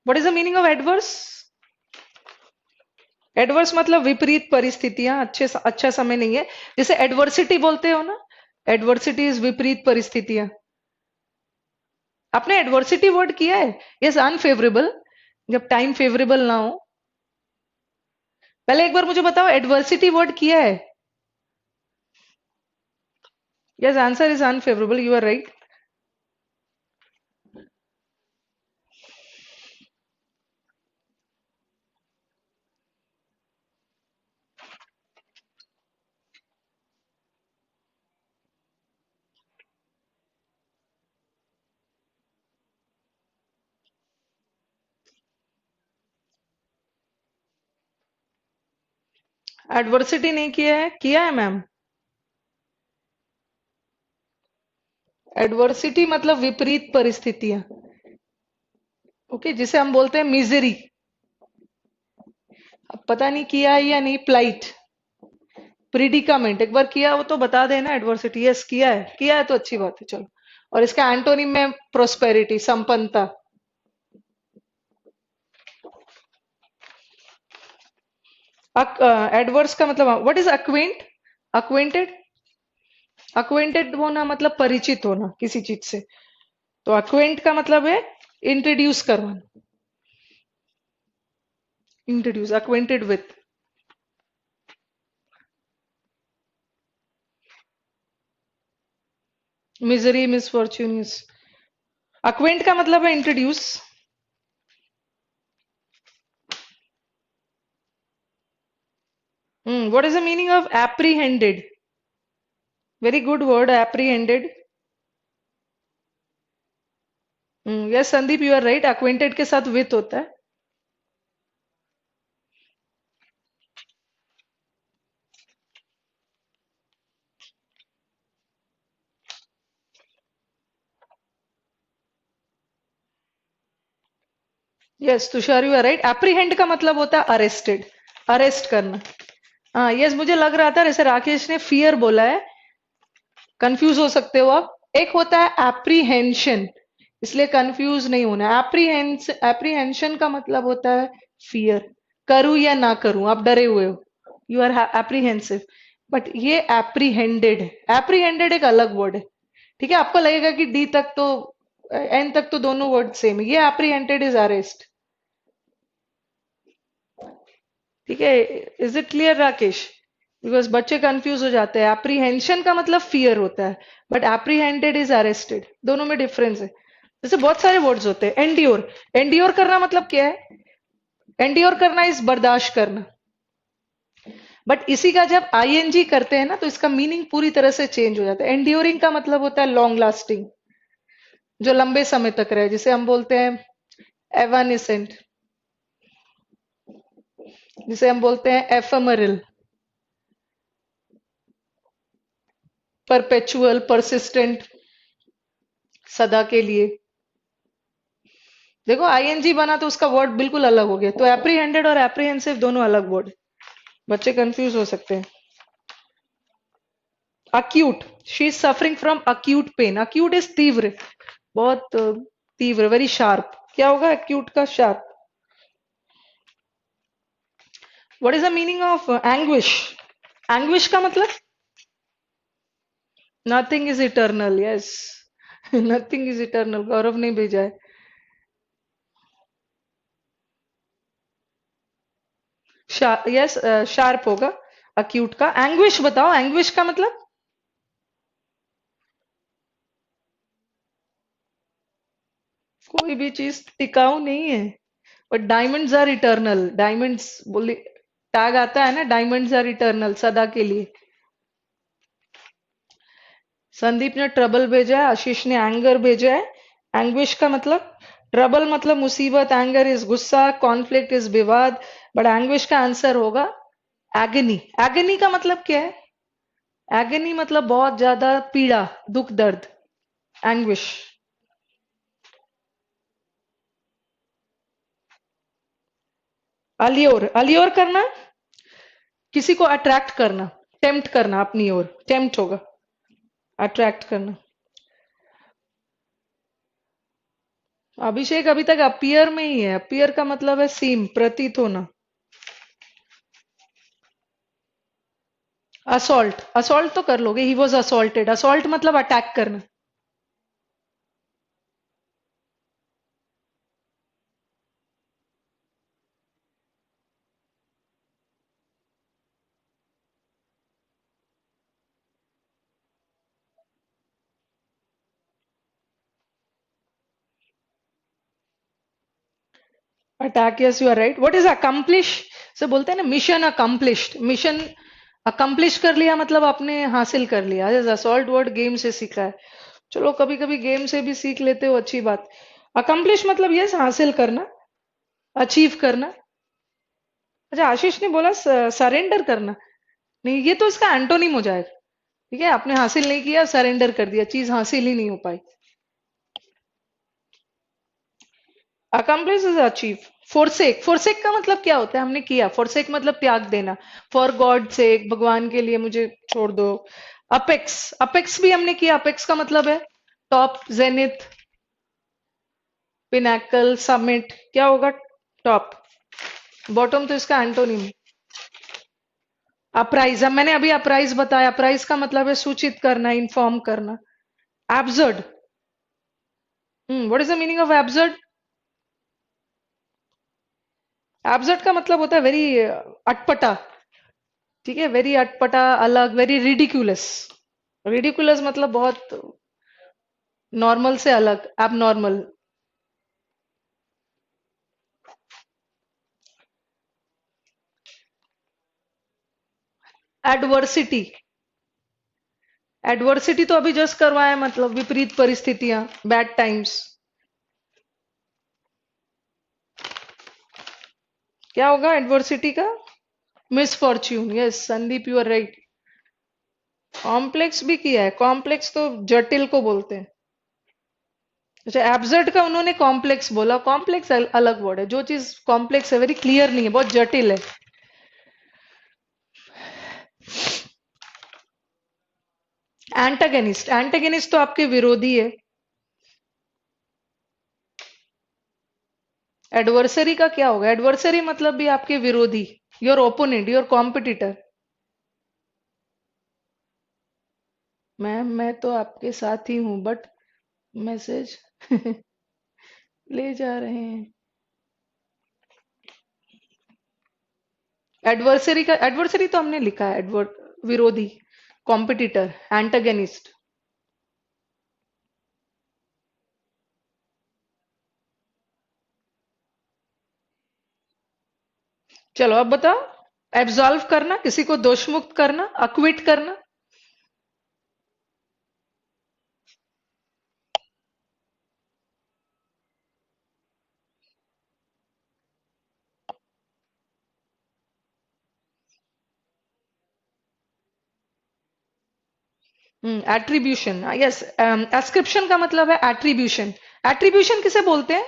What is the meaning of adverse? Adverse मतलब विपरीत परिस्थितियां, अच्छा समय नहीं है। जैसे एडवर्सिटी बोलते हो ना, एडवर्सिटी इज विपरीत परिस्थितियां। आपने एडवर्सिटी वर्ड किया है? यस, अनफेवरेबल, जब टाइम फेवरेबल ना हो। पहले एक बार मुझे बताओ, एडवर्सिटी वर्ड किया है? Yes, answer is unfavourable, you are right. Adversity नहीं किया है? किया है मैम। एडवर्सिटी मतलब विपरीत परिस्थितियां। ओके, जिसे हम बोलते हैं मिजरी। अब पता नहीं किया है या नहीं। प्लाइट, प्रिडिकामेंट, एक बार किया हो तो बता देना। एडवर्सिटी यस किया है तो अच्छी बात है, चलो। और इसका एंटोनिम में प्रोस्पेरिटी, संपन्नता। एडवर्स का मतलब व्हाट इज अक्वेंट? अक्वेंटेड। अक्वेंटेड होना मतलब परिचित होना किसी चीज से। तो अक्वेंट का मतलब है इंट्रोड्यूस करवाना। Introduce, acquainted with. Misery, misfortune. Acquaint का मतलब है introduce. What is the meaning of apprehended? Very good word, apprehended. Yes Sandeep, you are right, acquainted के साथ विथ होता है। Yes Tushar, you are right. Apprehend का मतलब होता है अरेस्टेड, अरेस्ट करना। हाँ यस, मुझे लग रहा था जैसे राकेश ने फियर बोला है, कंफ्यूज हो सकते हो आप। एक होता है एप्रीहेंशन, इसलिए कंफ्यूज नहीं होना। एप्रीहेंशन का मतलब होता है फियर, करूं या ना करूं, आप डरे हुए हो, यू आर एप्रीहेंसिव। बट ये एप्रीहेंडेड है। एप्रीहेंडेड एक अलग वर्ड है। ठीक है, आपको लगेगा कि डी तक तो, एन तक तो दोनों वर्ड सेम है। ये एप्रीहेंडेड इज अरेस्ट। ठीक है, is it clear Rakesh? Because बच्चे कंफ्यूज हो जाते हैं। एप्रीहेंशन का मतलब फियर होता है, बट एप्रीहेंडेड इज अरेस्टेड, दोनों में डिफरेंस है। जैसे बहुत सारे वर्ड्स होते हैं। एंड्योर, एंड्योर करना मतलब क्या है? एंड्योर करना इज बर्दाश्त करना। बट इसी का जब आईएनजी करते हैं ना, तो इसका मीनिंग पूरी तरह से चेंज हो जाता है। एंड्योरिंग का मतलब होता है लॉन्ग लास्टिंग, जो लंबे समय तक रहे, जिसे हम बोलते हैं एवानिसेंट, जिसे हम बोलते हैं एफेमरल, परपेचुअल, परसिस्टेंट, सदा के लिए। देखो आईएनजी बना तो उसका वर्ड बिल्कुल अलग हो गया। तो एप्रीहेंडेड और एप्रीहेंसिव दोनों अलग वर्ड, बच्चे कंफ्यूज हो सकते हैं। Acute, she is suffering from acute pain. Acute is तीव्र, बहुत तीव्र, वेरी शार्प। क्या होगा अक्यूट का? Sharp. What is the meaning of anguish? Anguish का मतलब nothing is eternal. Yes, nothing is eternal, Gaurav ने भेजा है। यस, शार्प होगा। अक्यूट का एंग्विश बताओ, एंग्विश का मतलब। कोई भी चीज टिकाऊ नहीं है। But diamonds are eternal, diamonds बोले, टैग आता है ना, डायमंड्स आर इटर्नल, सदा के लिए। संदीप ने ट्रबल भेजा है, आशीष ने एंगर भेजा है। एंग्विश का मतलब, ट्रबल मतलब मुसीबत, एंगर इज गुस्सा, कॉन्फ्लिक्ट इज विवाद, बट एंग्विश का आंसर होगा एगनी। एगनी का मतलब क्या है? एगनी मतलब बहुत ज्यादा पीड़ा, दुख, दर्द, एंग्विश। अलियोर, अलियोर करना, किसी को अट्रैक्ट करना, टेम्प्ट करना अपनी ओर, टेम्प्ट होगा, अट्रैक्ट करना। अभिषेक अभी तक अपीयर में ही है। अपीयर का मतलब है सीम, प्रतीत होना। असॉल्ट, असॉल्ट तो कर लोगे, ही वॉज असॉल्टेड। असॉल्ट मतलब अटैक करना। Attack, yes you are right. What is accomplish? से बोलते हैं ना मिशन अकम्प्लिश्ड, मिशन अकम्प्लिश कर लिया मतलब आपने हासिल कर लिया। असॉल्ट वर्ड गेम से सीखा है। चलो कभी कभी गेम से भी सीख लेते हो, अच्छी बात। अकम्प्लिश मतलब यस, हासिल करना, अचीव करना। अच्छा, आशीष ने बोला सरेंडर करना। नहीं, ये तो इसका एंटोनिम हो जाएगा। ठीक है, आपने हासिल नहीं किया, सरेंडर कर दिया, चीज हासिल ही नहीं हो पाई। Accomplish is achieve. Forsake, forsake का मतलब क्या होता है? हमने किया। फोरसेक मतलब त्याग देना। फॉर गॉड सेक, भगवान के लिए मुझे छोड़ दो। अपेक्स, अपेक्स भी हमने किया। अपेक्स का मतलब है टॉप, जेनिथ, पिनाकल, समिट। क्या होगा? टॉप। बॉटम तो इसका एंटोनिम। अपराइज, अब मैंने अभी अपराइज बताया। अपराइज का मतलब है सूचित करना, इन्फॉर्म करना। Absurd, what is the meaning of absurd? Absurd का मतलब होता है वेरी अटपटा। ठीक है, वेरी अटपटा, अलग, वेरी रिडिकुलस। रिडिकुलस मतलब बहुत नॉर्मल से अलग, एबनॉर्मल। एडवर्सिटी, एडवर्सिटी तो अभी जस्ट करवाया, मतलब विपरीत परिस्थितियां, बैड टाइम्स। क्या होगा एडवर्सिटी का? Misfortune, yes Sandeep, you are right. Complex भी किया है। कॉम्प्लेक्स तो जटिल को बोलते हैं। अच्छा, एब्सर्ड का उन्होंने कॉम्प्लेक्स बोला। कॉम्प्लेक्स अलग वर्ड है। जो चीज कॉम्प्लेक्स है, वेरी क्लियर नहीं है, बहुत जटिल है। एंटागनिस्ट, एंटागनिस्ट तो आपके विरोधी है। एडवर्सरी का क्या होगा? एडवर्सरी मतलब भी आपके विरोधी, योर ओपोनेंट, योर कॉम्पिटिटर। मैं तो आपके साथ ही हूं, बट मैसेज ले जा रहे हैं। एडवर्सरी का, एडवर्सरी तो हमने लिखा है, एडवर्ट, विरोधी, कॉम्पिटिटर, एंटागनिस्ट। चलो अब बताओ। एब्सॉल्व करना, किसी को दोष मुक्त करना, अक्विट करना। Attribution, yes. एस्क्रिप्शन का मतलब है एट्रीब्यूशन। एट्रीब्यूशन किसे बोलते हैं?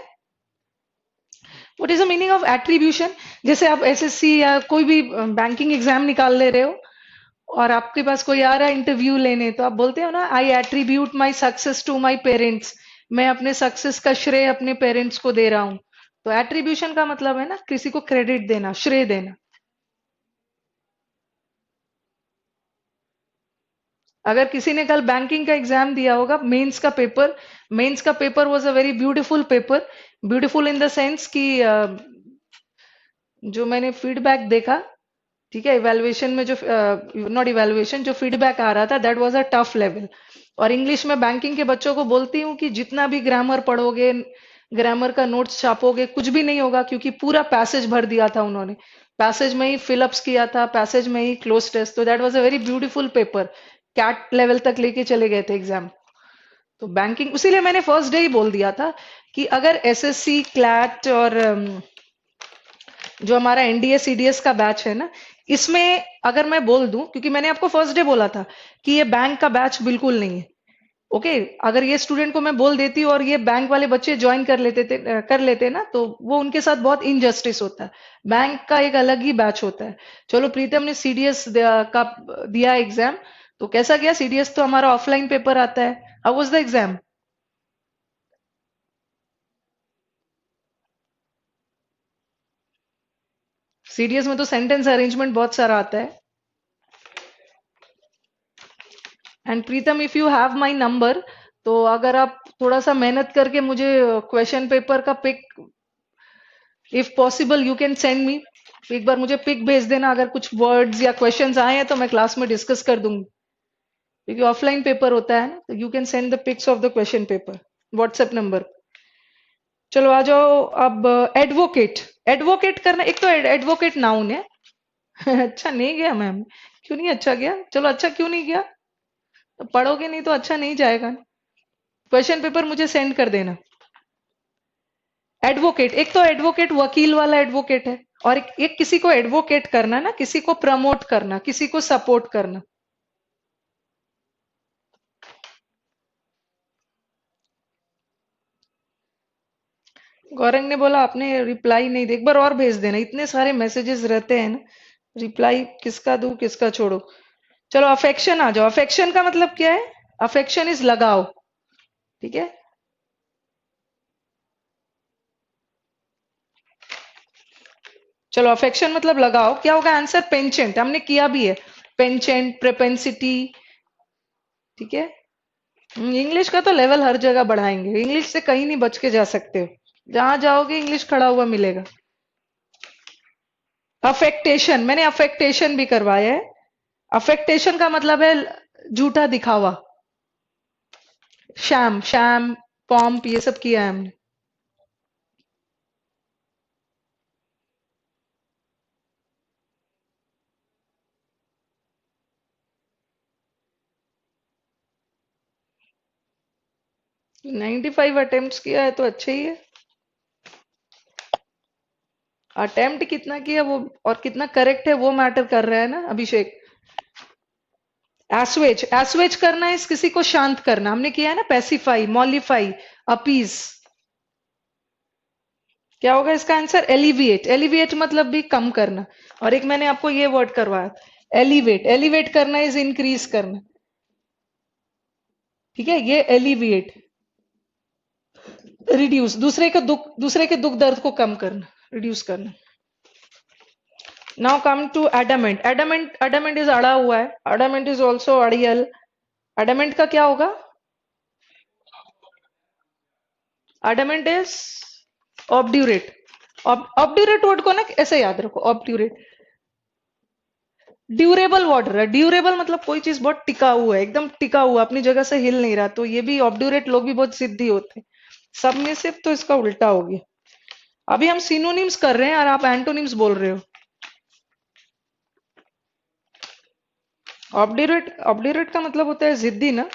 What is the meaning of attribution? जैसे आप एसएससी या कोई भी बैंकिंग एग्जाम निकाल ले रहे हो, और आपके पास कोई आ रहा है इंटरव्यू लेने, तो आप बोलते हो ना, I attribute my success to my parents. मैं अपने सक्सेस का श्रेय अपने पेरेंट्स को दे रहा हूं। तो एट्रीब्यूशन का मतलब है ना, किसी को क्रेडिट देना, श्रेय देना। अगर किसी ने कल बैंकिंग का एग्जाम दिया होगा, मेंस का paper was a very beautiful paper. Beautiful in the sense कि जो मैंने फीडबैक देखा, ठीक है, इवैल्यूएशन में जो नॉट इवैल्यूएशन, जो फीडबैक आ रहा था, that was a tough level. और इंग्लिश में बैंकिंग के बच्चों को बोलती हूँ कि जितना भी ग्रामर पढ़ोगे, ग्रामर का नोट्स छापोगे, कुछ भी नहीं होगा, क्योंकि पूरा पैसेज भर दिया था उन्होंने। पैसेज में ही फिलअप्स किया था, पैसेज में ही क्लोज टेस्ट। तो that was a very beautiful paper. CAT level तक लेके चले गए थे एग्जाम। तो बैंकिंग, उसीलिए मैंने फर्स्ट डे ही बोल दिया था कि अगर एसएससी, क्लैट और जो हमारा एनडीए सीडीएस का बैच है ना, इसमें अगर मैं बोल दूं, क्योंकि मैंने आपको फर्स्ट डे बोला था कि ये बैंक का बैच बिल्कुल नहीं है। ओके, अगर ये स्टूडेंट को मैं बोल देती और ये बैंक वाले बच्चे ज्वाइन कर लेते ना, तो वो उनके साथ बहुत इनजस्टिस होता है। बैंक का एक अलग ही बैच होता है। चलो, प्रीतम ने सीडीएस का दिया एग्जाम, तो कैसा गया? सीडीएस तो हमारा ऑफलाइन पेपर आता है। How was the exam? CDS में तो सेंटेंस अरेंजमेंट बहुत सारा आता है। And Pritam, if you have my number, तो अगर आप थोड़ा सा मेहनत करके मुझे क्वेश्चन पेपर का pick, if possible you can send me. एक बार मुझे पिक भेज देना, अगर कुछ वर्ड्स या क्वेश्चंस आए हैं तो मैं क्लास में डिस्कस कर दूंगी, क्योंकि ऑफलाइन पेपर होता है ना। तो you can send the pics of the question paper WhatsApp number. चलो आ जाओ। अब एडवोकेट, एडवोकेट करना, एक तो एडवोकेट नाउन है। अच्छा नहीं गया मैम? क्यों नहीं अच्छा गया? चलो, अच्छा क्यों नहीं गया? तो पढ़ोगे नहीं तो अच्छा नहीं जाएगा। क्वेश्चन पेपर मुझे सेंड कर देना। एडवोकेट, एक तो एडवोकेट वकील वाला एडवोकेट है, और एक किसी को एडवोकेट करना ना, किसी को प्रमोट करना, किसी को सपोर्ट करना। गौरंग ने बोला आपने रिप्लाई नहीं दे, एक बार और भेज देना, इतने सारे मैसेजेस रहते हैं ना, रिप्लाई किसका दूं किसका छोड़ो। चलो, अफेक्शन आ जाओ। अफेक्शन का मतलब क्या है? अफेक्शन इज लगाव, ठीक है। चलो, अफेक्शन मतलब लगाओ, क्या होगा आंसर? पेंचेंट, हमने किया भी है। पेंचेंट, प्रेपेंसिटी, ठीक है। इंग्लिश का तो लेवल हर जगह बढ़ाएंगे, इंग्लिश से कहीं नहीं बच के जा सकते हो। जहां जाओगे इंग्लिश खड़ा हुआ मिलेगा। अफेक्टेशन, मैंने अफेक्टेशन भी करवाया है। अफेक्टेशन का मतलब है झूठा दिखावा। शैम, शैम, पॉम्प, ये सब किया है हमने। 95 अटेम्प्ट किया है तो अच्छे ही है। अटेम्प्ट कितना किया वो और कितना करेक्ट है वो मैटर कर रहा है ना अभिषेक। एसवेज, एसवेज करना है किसी को शांत करना, हमने किया है ना। Pacify, mollify, appease. क्या होगा इसका आंसर? एलिविएट। एलिविएट मतलब भी कम करना। और एक मैंने आपको ये वर्ड करवाया, एलिवेट। एलिवेट करना इज इंक्रीज करना, ठीक है। ये एलिविएट, रिड्यूस, दूसरे के दुख दर्द को कम करना, रिड्यूस करना। Now come to adamant. Adamant, adamant is अड़ा हुआ है। एडामेंट इज ऑल्सो अड़ियल। एडामेंट का क्या होगा? Adamant is obdurate. Obdurate word को ना ऐसे याद रखो, ऑब्ड्यूरेट। ड्यूरेबल वाटर है। ड्यूरेबल मतलब कोई चीज बहुत टिका हुआ है, एकदम टिका हुआ, अपनी जगह से हिल नहीं रहा, तो ये भी ऑब्ड्यूरेट लोग भी बहुत सिद्धि होते हैं। सब में से तो इसका उल्टा हो गया। अभी हम सिनोनिम्स कर रहे हैं और आप एंटोनिम्स बोल रहे हो। ऑब्ड्यूरेट, ऑब्ड्यूरेट का मतलब होता है जिद्दी ना।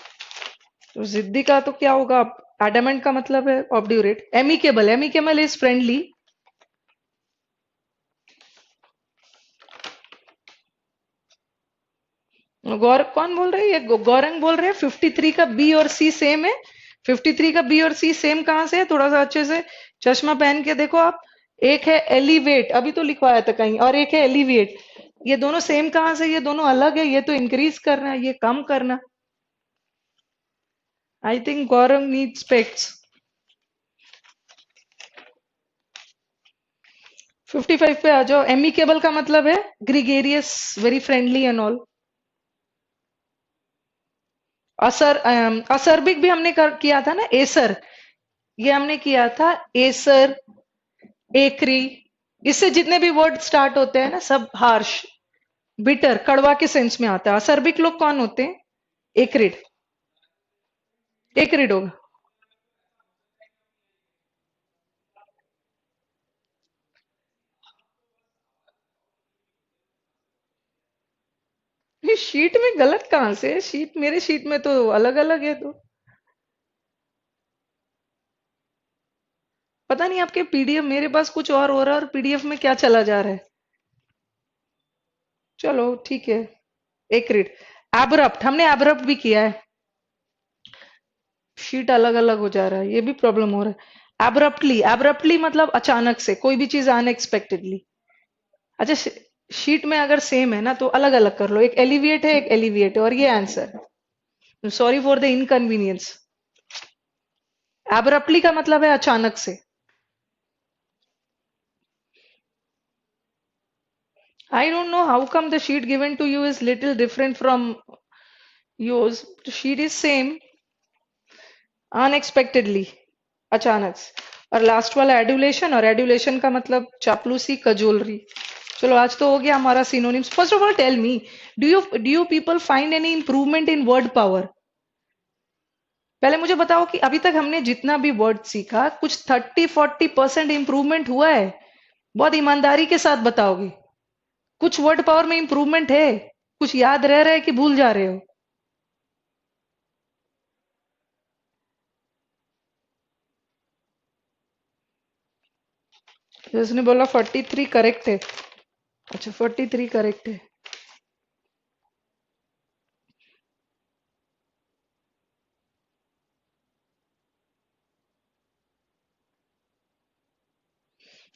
तो जिद्दी का तो क्या होगा? एडामेंट का मतलब है obdurate. Amicable, amicable is friendly. गौर कौन बोल रहे हैं? ये गौरंग बोल रहे हैं 53 का बी और सी सेम है। 53 का बी और सी सेम कहां से है? थोड़ा सा अच्छे से चश्मा पहन के देखो आप। एक है एलिवेट, अभी तो लिखवाया था कहीं, और एक है एलिवेट। ये दोनों सेम कहां से? ये दोनों अलग है। ये तो इंक्रीज करना है, ये कम करना। I think Gaurang need specs. 55 पे आ जाओ। एमिकेबल का मतलब है gregarious, very friendly and all. Acerbic भी हमने किया था ना, एसर, ये हमने किया था, एसर, एकरी, इससे जितने भी वर्ड स्टार्ट होते हैं ना सब हार्श, बिटर, कड़वा के सेंस में आता है। असर्बिक लोग कौन होते हैं? एकरिड, एकरिड होगा। ये शीट में गलत कहाँ से है? शीट, मेरे शीट में तो अलग अलग है तो। पता नहीं आपके पीडीएफ, मेरे पास कुछ और हो रहा है और पीडीएफ में क्या चला जा रहा है। चलो ठीक है। एक रीड, एब्रप्ट, हमने एब्रप्ट भी किया है। शीट अलग अलग हो जा रहा है, ये भी प्रॉब्लम हो रहा है। एब्रप्टली, एब्रप्टली मतलब अचानक से, कोई भी चीज अनएक्सपेक्टेडली। अच्छा, शीट में अगर सेम है ना तो अलग अलग कर लो, एक एलिविएट है, एक एलिविएट है, और ये answer. Sorry for the inconvenience. Abruptly का मतलब है अचानक से। I don't know how come the sheet given to you is little different from yours. The sheet is same, unexpectedly, अचानक से। और लास्ट वाला एडुलेशन, और एडुलेशन का मतलब चापलूसी, कजोलरी। चलो आज तो हो गया हमारा synonyms. First of all tell me, do you people find any improvement in word power? पहले मुझे बताओ कि अभी तक हमने जितना भी वर्ड सीखा, कुछ 30-40% इंप्रूवमेंट हुआ है? बहुत ईमानदारी के साथ बताओगे। कुछ वर्ड पावर में इंप्रूवमेंट है? कुछ याद रह रहा है कि भूल जा रहे हो? तो उसने बोला 43 करेक्ट है। अच्छा, 43 करेक्ट है।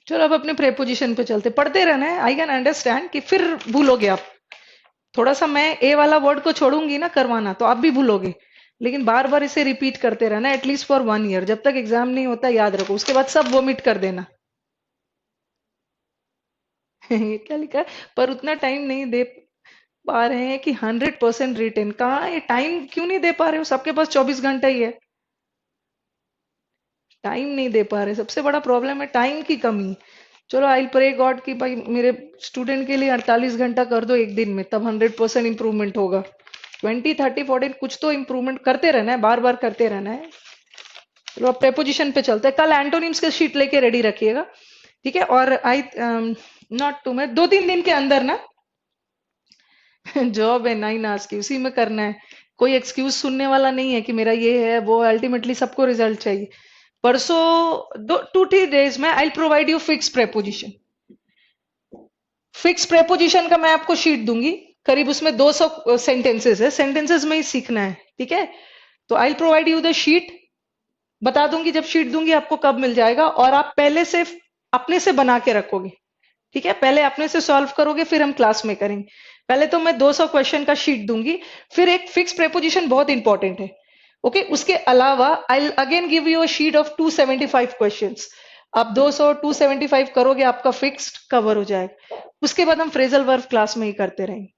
चलो अब अपने प्रेपोजिशन पे चलते, पढ़ते रहना है। आई कैन अंडरस्टैंड कि फिर भूलोगे आप। थोड़ा सा मैं ए वाला वर्ड को छोड़ूंगी ना करवाना, तो आप भी भूलोगे। लेकिन बार बार इसे रिपीट करते रहना, एटलीस्ट फॉर 1 ईयर, जब तक एग्जाम नहीं होता याद रखो, उसके बाद सब वोमिट कर देना। ये क्या लिखा है? पर उतना टाइम नहीं दे पा रहे हैं कि 100% रिटेन। कहाँ है टाइम? क्यों नहीं दे पा रहे हो? सबके पास 24 घंटा ही है। टाइम नहीं दे पा रहे, सबसे बड़ा प्रॉब्लम है टाइम की कमी। चलो आई प्रे गॉड कि भाई मेरे स्टूडेंट के लिए 48 घंटा कर दो एक दिन में, तब 100% इंप्रूवमेंट होगा। 20, 30, 40 कुछ तो इंप्रूवमेंट करते रहना है, बार बार करते रहना है। चलो अब प्रेपोजिशन पे चलते हैं। कल एंटोनिम्स के शीट लेके रेडी रखिएगा, ठीक है? और आई नॉट टू, मैं 2-3 दिन के अंदर ना जॉब है 9 आवर्स की, उसी में करना है। कोई एक्सक्यूज सुनने वाला नहीं है कि मेरा ये है वो, अल्टीमेटली सबको रिजल्ट चाहिए। परसों 2-3 डेज में I provide you fix preposition. Fix preposition का मैं आपको शीट दूंगी, करीब उसमें 200 सेंटेंसेस है, सेंटेंसेस में ही सीखना है, ठीक है? तो I provide you the sheet, बता दूंगी जब शीट दूंगी आपको कब मिल जाएगा, और आप पहले से अपने से बना के रखोगे, ठीक है? पहले अपने से सॉल्व करोगे, फिर हम क्लास में करेंगे। पहले तो मैं 200 क्वेश्चन का शीट दूंगी, फिर एक फिक्स प्रेपोजिशन बहुत इंपॉर्टेंट है, ओके? उसके अलावा I again give you a sheet of 275 questions. आप 200 275 करोगे, आपका फिक्स्ड कवर हो जाएगा। उसके बाद हम फ्रेजल वर्ब क्लास में ही करते रहेंगे।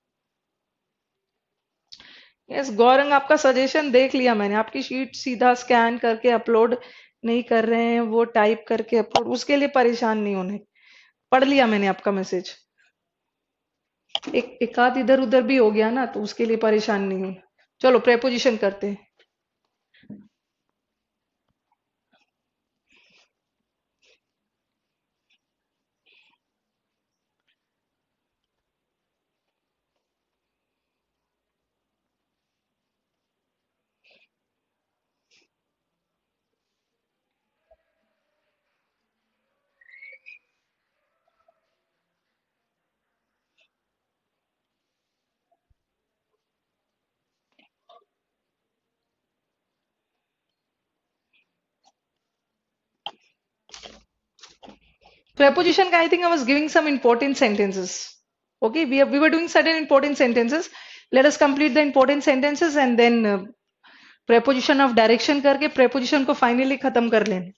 यस गौरंग, आपका सजेशन देख लिया मैंने। आपकी शीट सीधा स्कैन करके अपलोड नहीं कर रहे हैं, वो टाइप करके अपलोड, उसके लिए परेशान नहीं होने। पढ़ लिया मैंने आपका मैसेज। एक आध इधर उधर भी हो गया ना, तो उसके लिए परेशान नहीं हो। चलो प्रेपोजिशन करते हैं। Preposition ka, I think I was giving some important sentences. Okay, we were doing certain important sentences. Let us complete the important sentences and then preposition of direction करके preposition को finally खत्म कर लें।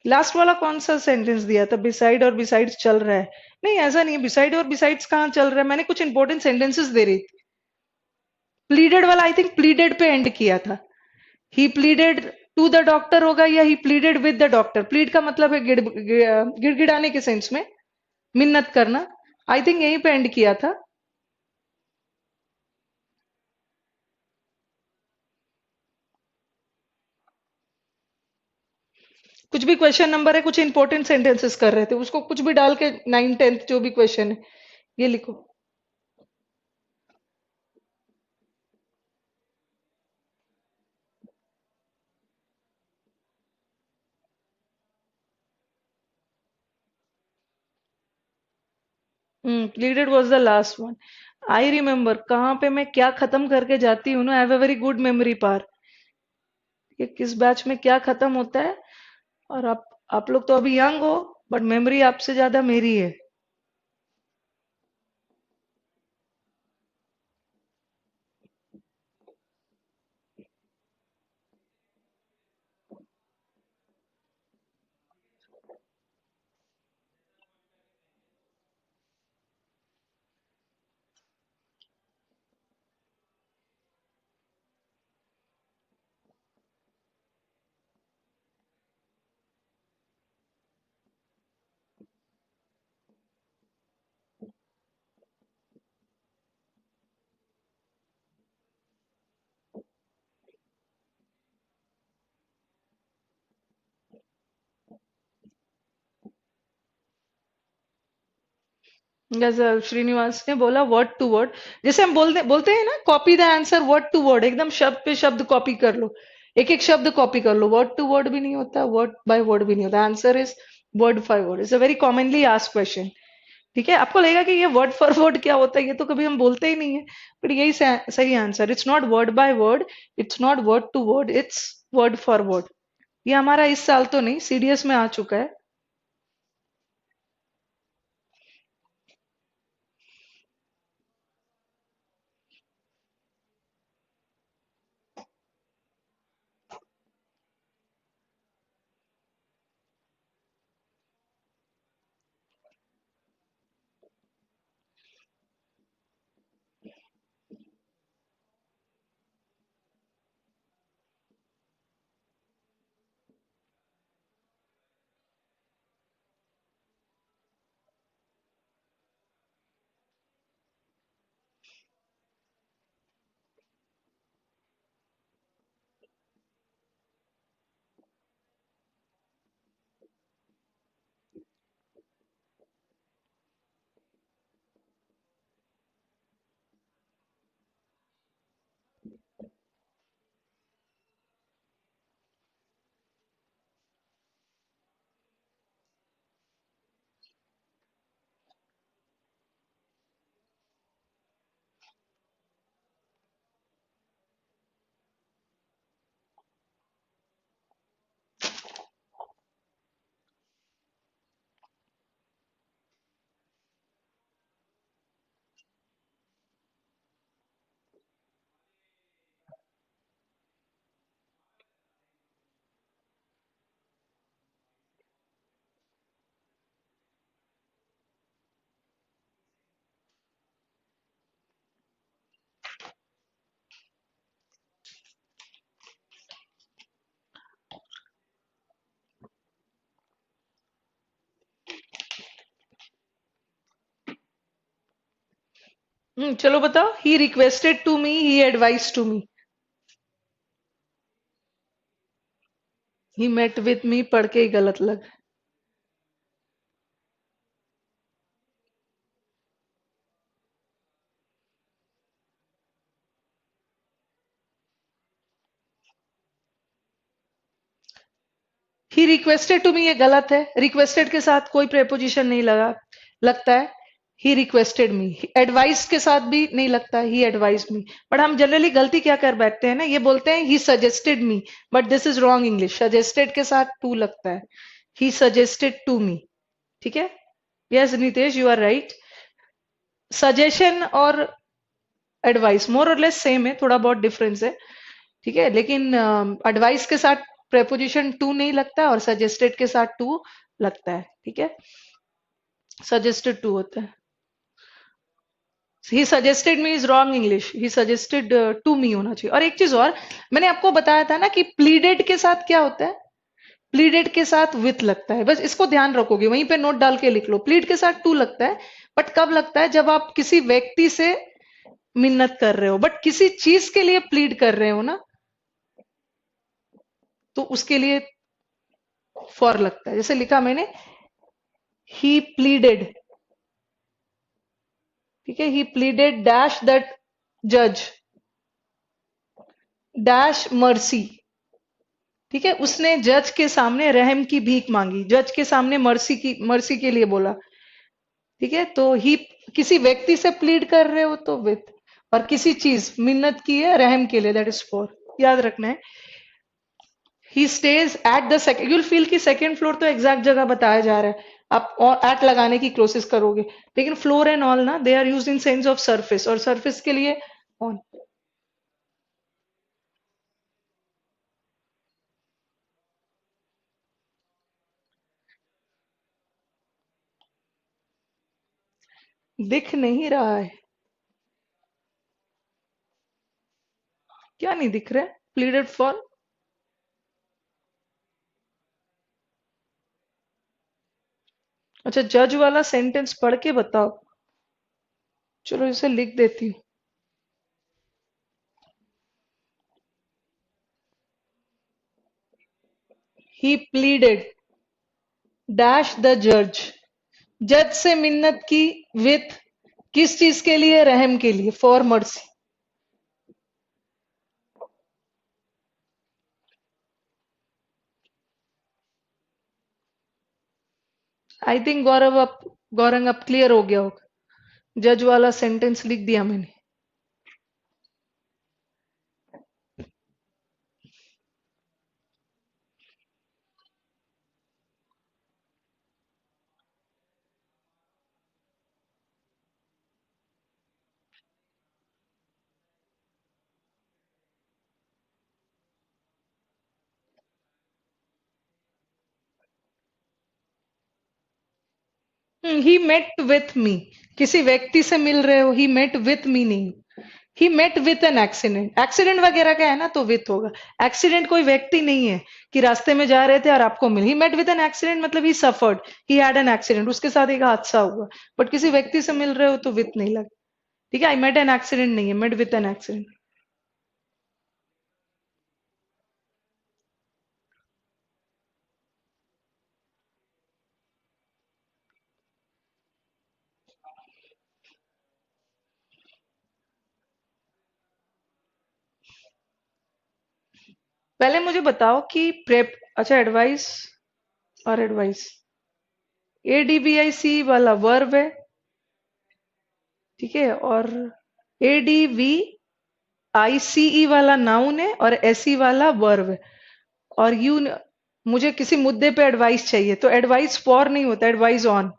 Last वाला कौन सा sentence दिया था? बिसाइड और बिसाइड्स चल रहा है? नहीं, ऐसा नहीं है। बिसाइड और बिसाइड्स कहाँ चल रहा है? मैंने कुछ इंपॉर्टेंट सेंटेंसेस दे रही थी। प्लीडेड वाला आई थिंक प्लीडेड पे एंड किया था। He pleaded to the doctor होगा या he pleaded with the doctor. Plead का मतलब है गिड़गिड़ाने के सेंस में, मिन्नत करना। आई थिंक यहीं पे एंड किया था। कुछ भी क्वेश्चन नंबर है, कुछ इंपॉर्टेंट सेंटेंसेस कर रहे थे, उसको कुछ भी डाल के 9 10 जो भी क्वेश्चन है ये लिखो। Pleaded was the last one. I remember कहाँ पे मैं क्या खत्म करके जाती हूँ ना। I have a very good memory पार। ये किस बैच में क्या खत्म होता है। और आप लोग तो अभी यंग हो, बट मेमोरी आपसे ज्यादा मेरी है। जैसे श्रीनिवास ने बोला वर्ड टू वर्ड, जैसे हम बोलते बोलते हैं ना, copy the answer word to word, एकदम शब्द पे शब्द कॉपी कर लो। एक एक शब्द कॉपी कर लो। वर्ड टू वर्ड भी नहीं होता, वर्ड बाय वर्ड भी नहीं होता। Answer is word by word. Is a very commonly asked question. ठीक है, आपको लगेगा कि ये वर्ड फॉर वर्ड क्या होता है, ये तो कभी हम बोलते ही नहीं है। बट यही सही answer. It's not word by word, it's not word to word, it's word for word. ये हमारा इस साल तो नहीं, सीडीएस में आ चुका है। चलो बताओ। He requested to me, he advice to me. He met with me पढ़ के ही गलत लग। ही रिक्वेस्टेड टू मी ये गलत है। रिक्वेस्टेड के साथ कोई प्रेपोजिशन नहीं लगा, लगता है ही रिक्वेस्टेड मी। एडवाइस के साथ भी नहीं लगता, ही एडवाइस मी। बट हम जनरली गलती क्या कर बैठते हैं ना, ये बोलते हैं he suggested me, but this is wrong English. Suggested के साथ टू लगता है। He suggested to me. ठीक है। Yes Nitesh, you are right. Suggestion और एडवाइस मोर और लेस सेम है, थोड़ा बहुत डिफरेंस है। ठीक है, लेकिन एडवाइस के साथ प्रेपोजिशन टू नहीं लगता और सजेस्टेड के साथ टू लगता है। ठीक है, सजेस्टेड टू होता है। He suggested me is wrong English, he suggested to me होना चाहिए। और एक चीज और, मैंने आपको बताया था ना कि प्लीडेड के साथ क्या होता है, प्लीडेड के साथ विथ लगता है, बस इसको ध्यान रखोगे, वहीं पे नोट डाल के लिख लो। प्लीड के साथ टू लगता है, बट कब लगता है, जब आप किसी व्यक्ति से मिन्नत कर रहे हो, बट किसी चीज के लिए प्लीड कर रहे हो ना, तो उसके लिए फॉर लगता है। जैसे लिखा मैंने, ही प्लीडेड, ठीक है, ही प्लीडेड डैश दैट जज डैश मर्सी, ठीक है, उसने जज के सामने रहम की भीख मांगी, जज के सामने मर्सी के लिए बोला, ठीक है। तो ही, किसी व्यक्ति से प्लीड कर रहे हो तो विथ, और किसी चीज मिन्नत की है रहम के लिए, दैट इज फॉर, याद रखना है। He stays at the second, you'll feel की सेकंड फ्लोर तो एग्जैक्ट जगह बताया जा रहा है, आप और एट लगाने की कोशिश करोगे, लेकिन फ्लोर एंड ऑल ना, they are used in sense of surface, और सरफेस के लिए ऑन। दिख नहीं रहा है, क्या नहीं दिख रहा है, प्लीडेड फॉर। अच्छा, जज वाला सेंटेंस पढ़ के बताओ, चलो इसे लिख देती हूँ। ही प्लीडेड डैश द जज, जज से मिन्नत की विथ, किस चीज के लिए, रहम के लिए, for mercy. I think Gaurang अब क्लियर हो गया होगा, जज वाला सेंटेंस लिख दिया मैंने। ही मेट विथ मी, किसी व्यक्ति से मिल रहे हो, ही मेट विथ मी नहीं, he met with an accident, accident वगैरह का है ना तो विथ होगा। एक्सीडेंट कोई व्यक्ति नहीं है कि रास्ते में जा रहे थे और आपको मिल, he met with an accident मतलब he suffered, he had an accident, उसके साथ एक हादसा हुआ। बट किसी व्यक्ति से मिल रहे हो तो विथ नहीं लगा, ठीक है। आई मेट एन एक्सीडेंट नहीं है, मेट विथ एन एक्सीडेंट। पहले मुझे बताओ कि प्रेप, अच्छा एडवाइस और एडवाइस, एडीवीआईसी वाला वर्ब है, ठीक है, और एडीवी आईसीई वाला नाउन है, और एसई वाला वर्ब है। और यू, मुझे किसी मुद्दे पे एडवाइस चाहिए, तो एडवाइस फॉर नहीं होता, एडवाइस ऑन।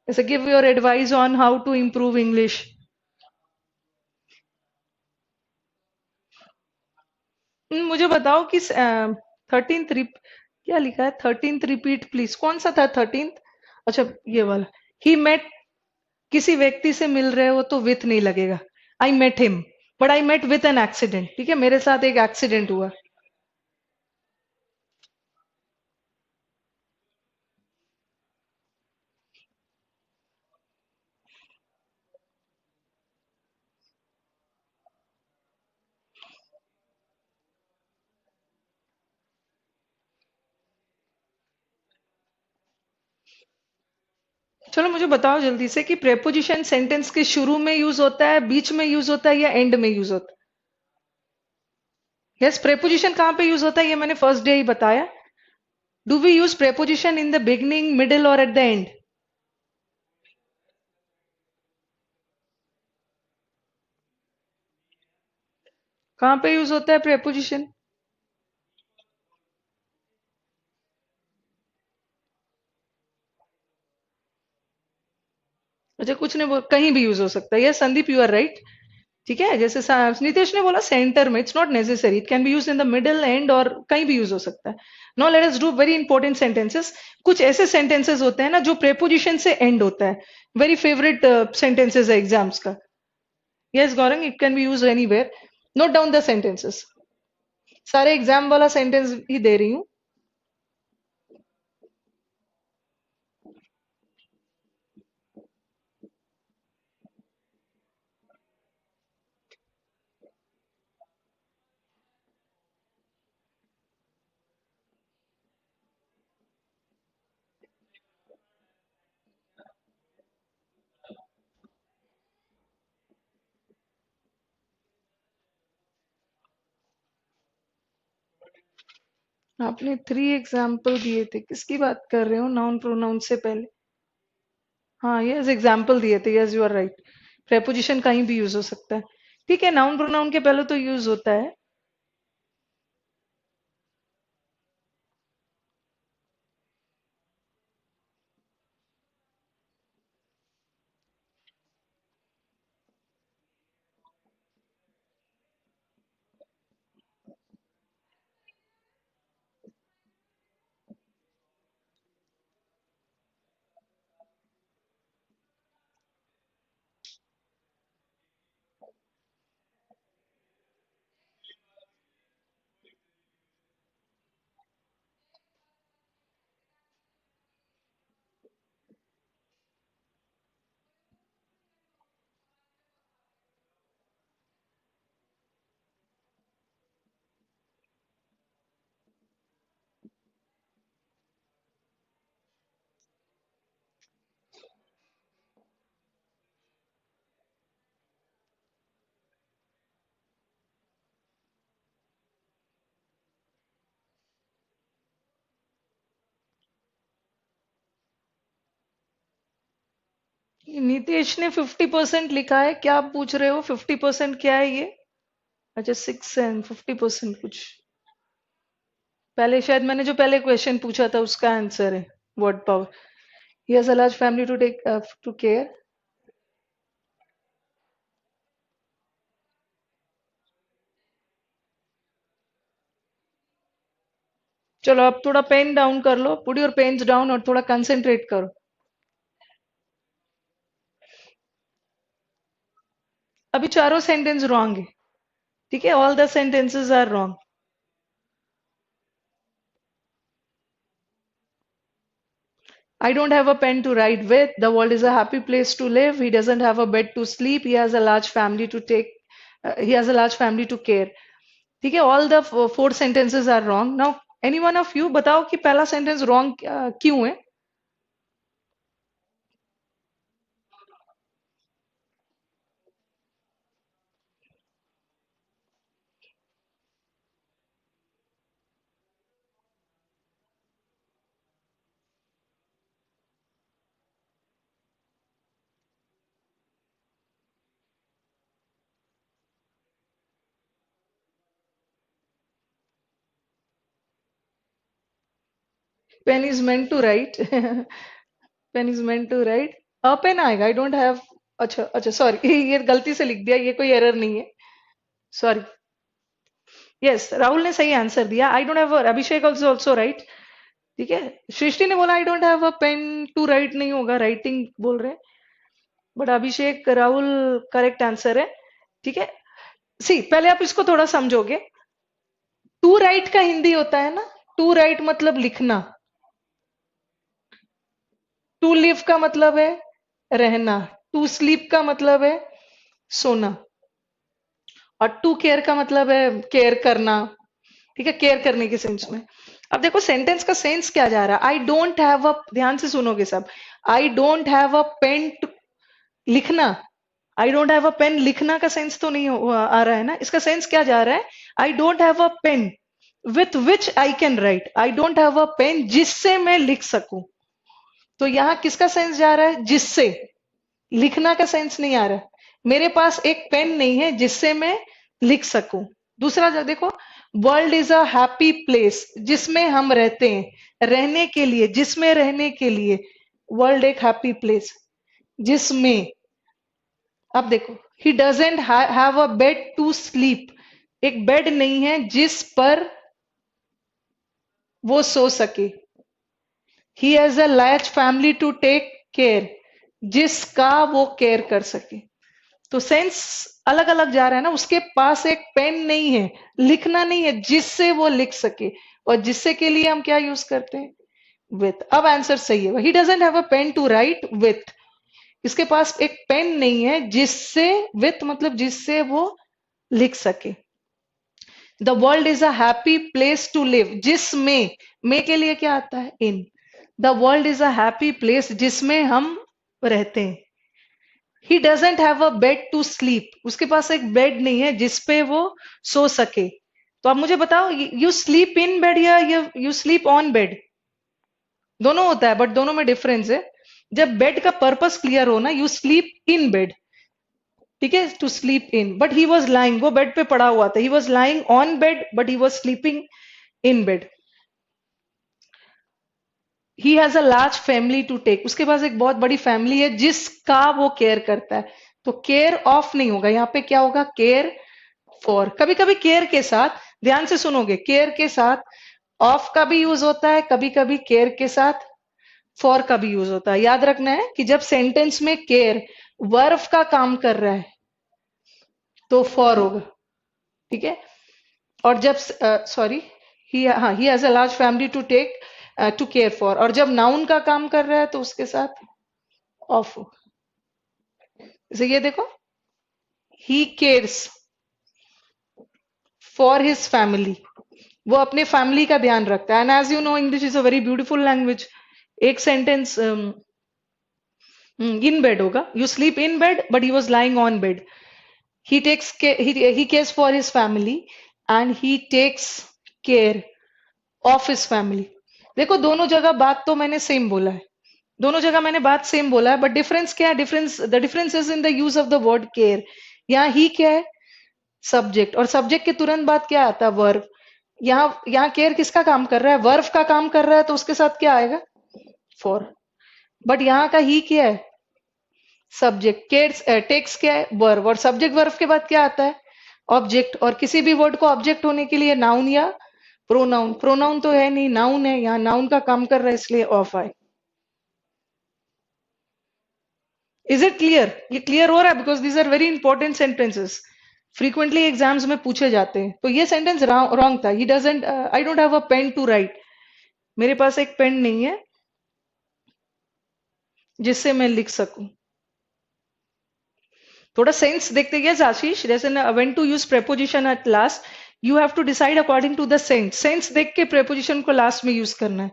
जैसे give your advice on how to improve English. मुझे बताओ कि 13th, क्या लिखा है, 13th रिपीट प्लीज, कौन सा था 13th? अच्छा, ये वाला, ही मेट, किसी व्यक्ति से मिल रहे हो तो विथ नहीं लगेगा, I met him, but I met with an accident, ठीक है, मेरे साथ एक एक्सीडेंट हुआ। चलो मुझे बताओ जल्दी से कि प्रेपोजिशन सेंटेंस के शुरू में यूज होता है, बीच में यूज होता है, या एंड में यूज होता है? यस, प्रेपोजिशन कहाँ पे यूज होता है, ये मैंने फर्स्ट डे ही बताया। Do we use preposition in the beginning, middle और एट द एंड? कहाँ पे यूज होता है प्रेपोजिशन? अच्छा, कुछ नहीं कहीं भी यूज हो सकता है, yes Sandeep, you are right, ठीक है, जैसे नितेश ने बोला सेंटर में, it's not necessary, it can be use in the middle and और कहीं भी यूज हो सकता है. Now let us do very important sentences. कुछ ऐसे सेंटेंसेस होते हैं ना जो प्रेपोजिशन से एंड होता है. वेरी फेवरेट सेंटेंसेस है एग्जाम्स का. Yes Gaurang, it can be use anywhere. Note down the sentences. सारे एग्जाम वाला सेंटेंस ही दे रही हूँ. आपने 3 एग्जाम्पल दिए थे, किसकी बात कर रहे हो? नाउन प्रोनाउन से पहले. हाँ, यस एग्जाम्पल दिए थे. Yes you are right. Preposition कहीं भी यूज हो सकता है. ठीक है, नाउन प्रोनाउन के पहले तो यूज होता है. नितेश ने 50% लिखा है. क्या आप पूछ रहे हो? 50% क्या है ये? अच्छा, 6 एंड 50% कुछ. पहले शायद मैंने जो पहले क्वेश्चन पूछा था उसका आंसर है. Word power. He has a large family to take to care. चलो अब थोड़ा पेन डाउन कर लो. पुट योर पेन्स डाउन और थोड़ा कंसेंट्रेट करो. अभी चारों सेंटेंस रॉन्ग है. ठीक है, all the sentences are wrong. I don't have a pen to write with. The world is a happy place to live. He doesn't have a bed to sleep. He has a large family to take. He has a large family to care. ठीक है, all the 4 sentences are wrong. Now, any one of you बताओ कि पहला sentence wrong क्यों है? Pen is meant to write. Pen is meant to write. A pen आएगा. I don't have. अच्छा अच्छा, सॉरी. ये गलती से लिख दिया. ये कोई एरर नहीं है. सॉरी. यस, राहुल ने सही आंसर दिया. I don't have. Abhishek also right. ठीक है. सृष्टि ने बोला I don't have a pen to write. नहीं होगा, राइटिंग बोल रहे हैं. But Abhishek Rahul correct answer है. ठीक है. सी, पहले आप इसको थोड़ा समझोगे. टू राइट का हिंदी होता है ना. टू राइट मतलब लिखना. टू लिव का मतलब है रहना. टू स्लीप का मतलब है सोना. और टू केयर का मतलब है केयर करना. ठीक है, केयर करने के सेंस में. अब देखो सेंटेंस का सेंस क्या जा रहा है. आई डोंट हैव अ, ध्यान से सुनोगे सब. I don't have a pen to, लिखना. I don't have a pen लिखना का सेंस तो नहीं आ रहा है ना. इसका सेंस क्या जा रहा है. I don't have a pen with which I can write. I don't have a pen जिससे मैं लिख सकूं. तो यहां किसका सेंस जा रहा है? जिससे. लिखना का सेंस नहीं आ रहा है. मेरे पास एक पेन नहीं है जिससे मैं लिख सकूं. दूसरा जो देखो, world is a happy place, जिसमें हम रहते हैं, रहने के लिए, जिसमें रहने के लिए. वर्ल्ड एक हैप्पी प्लेस जिसमें. अब देखो, he doesn't have a bed to sleep, एक बेड नहीं है जिस पर वो सो सके। He has a large family to take care, जिसका वो केयर कर सके। तो सेंस अलग अलग जा रहा है ना, उसके पास एक पेन नहीं है, लिखना नहीं है जिससे वो लिख सके, और जिससे के लिए हम क्या यूज करते हैं, विथ। अब आंसर सही है, he doesn't have a pen to write with, इसके पास एक पेन नहीं है जिससे, विथ मतलब जिससे वो लिख सके। The world is a happy place to live, जिसमें, में के लिए क्या आता है, in. The world is a happy place, जिसमें हम रहते हैं। He doesn't have a bed to sleep, उसके पास एक बेड नहीं है जिसपे वो सो सके। तो आप मुझे बताओ, यू स्लीप इन बेड या यू स्लीप ऑन बेड? दोनों होता है, बट दोनों में डिफरेंस है। जब बेड का पर्पस क्लियर हो ना, यू स्लीप इन बेड, ठीक है, to sleep in, but he was lying, वो बेड पे पड़ा हुआ था, he was lying on bed but he was sleeping in bed. He has a large family to take, उसके पास एक बहुत बड़ी फैमिली है जिसका वो केयर करता है। तो केयर ऑफ नहीं होगा, यहाँ पे क्या होगा, केयर फॉर। कभी कभी केयर के साथ, ध्यान से सुनोगे, केयर के साथ ऑफ का भी यूज होता है, कभी कभी केयर के साथ फॉर का भी यूज होता है। याद रखना है कि जब सेंटेंस में केयर वर्ब का काम कर रहा है तो फॉर होगा, ठीक है। और जब, सॉरी, ही, हाँ, he has a large family to take, to care for, और जब नाउन का काम कर रहा है तो उसके साथ ऑफ। जैसे ये देखो, he cares for his family, वो अपने फैमिली का ध्यान रखता है। And as you know, English is a very beautiful language. एक सेंटेंस इन बेड होगा, you sleep in bed but he was lying on bed. He takes he cares for his family and he takes care of his family। देखो दोनों जगह बात तो मैंने same बोला है, दोनों जगह मैंने बात सेम बोला है, बट डिफरेंस क्या है, difference, the difference is in the use of the word care. यहाँ ही क्या है, सब्जेक्ट, और सब्जेक्ट के तुरंत बाद क्या आता है, वर्ब। यहाँ यहाँ केयर किसका काम कर रहा है, वर्ब का काम कर रहा है, तो उसके साथ क्या आएगा, फॉर। बट यहाँ का ही क्या है, सब्जेक्ट, केयर्स, टेक्स क्या है, वर्ब, और सब्जेक्ट वर्ब के बाद क्या आता है, ऑब्जेक्ट। और किसी भी वर्ड को ऑब्जेक्ट होने के लिए नाउन या प्रोनाउन, प्रोनाउन तो है नहीं, नाउन है, यहाँ नाउन का काम कर रहा है इसलिए ऑफ आए। इज इट क्लियर, ये क्लियर हो रहा है, because these are very important sentences, frequently exams में पूछे जाते हैं। तो ये सेंटेंस रॉन्ग था, he doesn't, I don't have a pen to write, मेरे पास एक पेन नहीं है जिससे मैं लिख सकूं। थोड़ा सेंस देखते गए आशीष, जैसे ना, when to use preposition at last, you have to decide according to the sense, sense देख के प्रेपोजिशन को लास्ट में यूज करना है,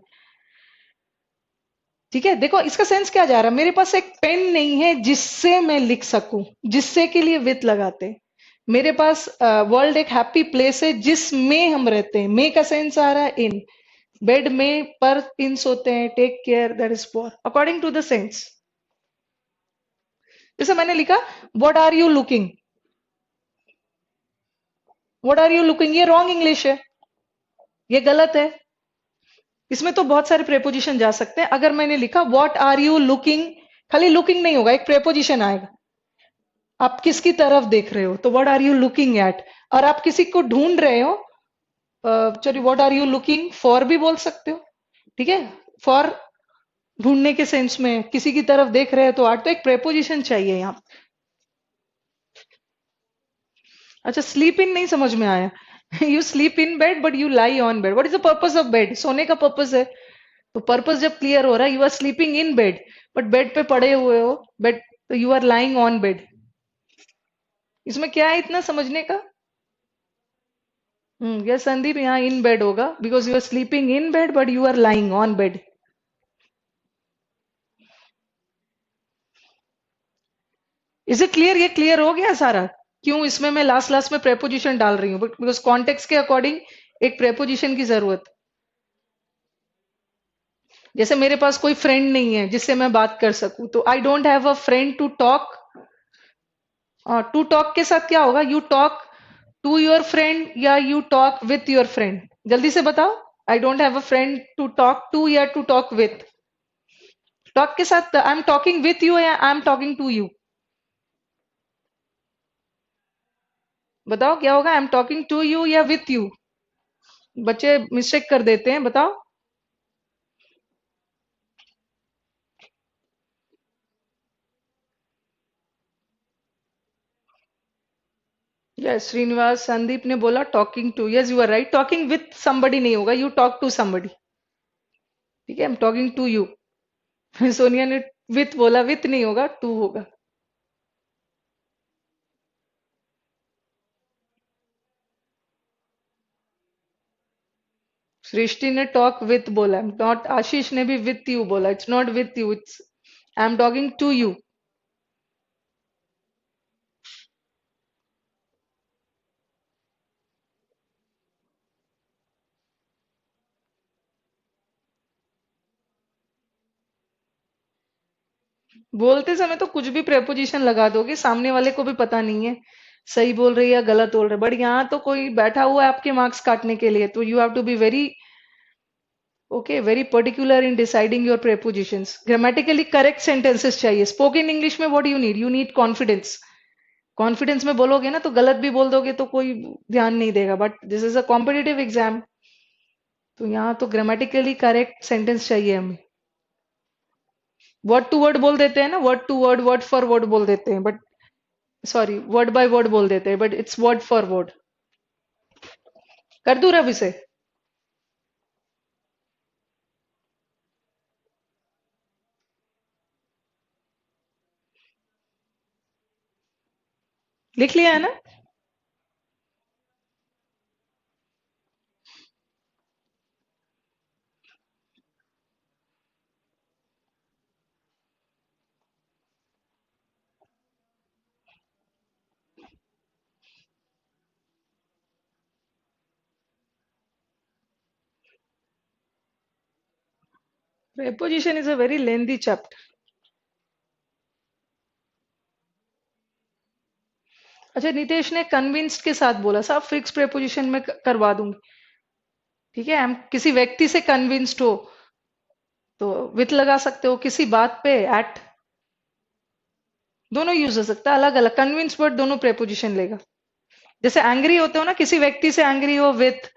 ठीक है। देखो इसका सेंस क्या जा रहा है, मेरे पास एक पेन नहीं है जिससे मैं लिख सकूं, जिससे के लिए विथ लगाते हैं। मेरे पास वर्ल्ड एक हैप्पी प्लेस है जिसमें हम रहते हैं, में का सेंस आ रहा है इन, बेड में पर इन सोते हैं, take care, that is for, according to the sense. जैसे मैंने लिखा, what are you looking, what are you looking, ये रॉन्ग इंग्लिश है, ये गलत है। इसमें तो बहुत सारे प्रेपोजिशन जा सकते हैं। अगर मैंने लिखा व्हाट आर यू लुकिंग, खाली लुकिंग नहीं होगा, एक प्रेपोजिशन आएगा, आप किसकी तरफ देख रहे हो, तो what are you looking at. और आप किसी को ढूंढ रहे हो, चलिए what are you looking for भी बोल सकते हो, ठीक है। फॉर ढूंढने के सेंस में, किसी की तरफ देख रहे हो तो आठ, तो एक प्रेपोजिशन चाहिए यहाँ। अच्छा, स्लीप इन नहीं समझ में आया। You sleep in bed but you lie on bed, what is the purpose of bed, सोने का पर्पस है। तो पर्पस जब क्लियर हो रहा है, you are sleeping in bed, but bed पे पड़े हुए हो, बेड, तो you are lying on bed. इसमें क्या है इतना समझने का? यस संदीप, यहाँ इन बेड होगा, because you are sleeping in bed but you are lying on bed. Is it clear, ये क्लियर हो गया सारा? क्यों इसमें मैं लास्ट लास्ट में प्रेपोजिशन डाल रही हूँ, बिकॉज कॉन्टेक्स्ट के अकॉर्डिंग एक प्रेपोजिशन की जरूरत। जैसे मेरे पास कोई फ्रेंड नहीं है जिससे मैं बात कर सकूं, तो I don't have a friend to talk. To talk के साथ क्या होगा, you talk to your friend या you talk with your friend, जल्दी से बताओ। I don't have a friend to talk to या टू टॉक विथ। टॉक के साथ I am talking with you या I am talking to you. बताओ क्या होगा? I am talking to you या विथ यू? बच्चे मिस्टेक कर देते हैं, बताओ। यस, श्रीनिवास संदीप ने बोला talking to. Yes, you are right. Talking with somebody नहीं होगा, यू टॉक टू समबडी। ठीक है, I am talking to you. Sonia ने विथ बोला, विथ नहीं होगा, टू होगा। सृष्टि ने टॉक विथ बोला, नॉट। आशीष ने भी विथ यू बोला, it's not with you, it's I am talking to you. बोलते समय तो कुछ भी प्रेपोजिशन लगा दोगे, सामने वाले को भी पता नहीं है सही बोल रही है या गलत बोल रहे, बट यहाँ तो कोई बैठा हुआ है आपके मार्क्स काटने के लिए, तो you have to be very okay, very particular in deciding your prepositions. Grammatically correct sentences चाहिए। स्पोकन इंग्लिश में what you need confidence. Confidence में बोलोगे ना, तो गलत भी बोल दोगे तो कोई ध्यान नहीं देगा, but this is a competitive exam, तो यहाँ तो ग्रामेटिकली करेक्ट सेंटेंस चाहिए हमें। वर्ड टू वर्ड बोल देते हैं ना, word to word, word for word बोल देते हैं, but sorry, word by word बोल देते हैं, but it's word for word. कर दूं रवि से? लिख लिया है ना? Preposition is a very lengthy chapter. अच्छा, नितेश ने कन्विंस्ड के साथ बोला, साहब फिक्स प्रेपोजिशन में करवा दूंगी। ठीक है, हम किसी व्यक्ति से कन्विंस्ड हो तो विथ लगा सकते हो, किसी बात पे एट, दोनों यूज हो सकता है, अलग अलग कन्विंस वर्ड दोनों प्रेपोजिशन लेगा। जैसे एंग्री होते हो ना, किसी व्यक्ति से एंग्री हो विथ,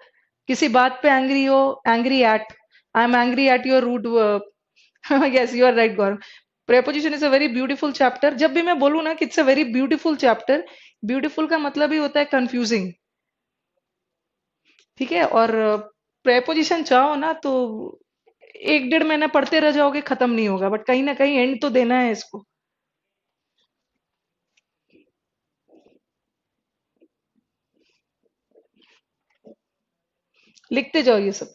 किसी बात पे एंग्री हो angry at. I am angry at your rude work. Yes, you are right Gaurav. Preposition is a very beautiful chapter. जब भी मैं बोलूँ ना कि it's a very beautiful chapter, beautiful का मतलब ही होता है कंफ्यूजिंग। ठीक है, और प्रेपोजिशन चाहो ना तो 1 डेढ़ महीना पढ़ते रह जाओगे, खत्म नहीं होगा, बट कहीं ना कहीं एंड तो देना है इसको। लिखते जाओ ये सब।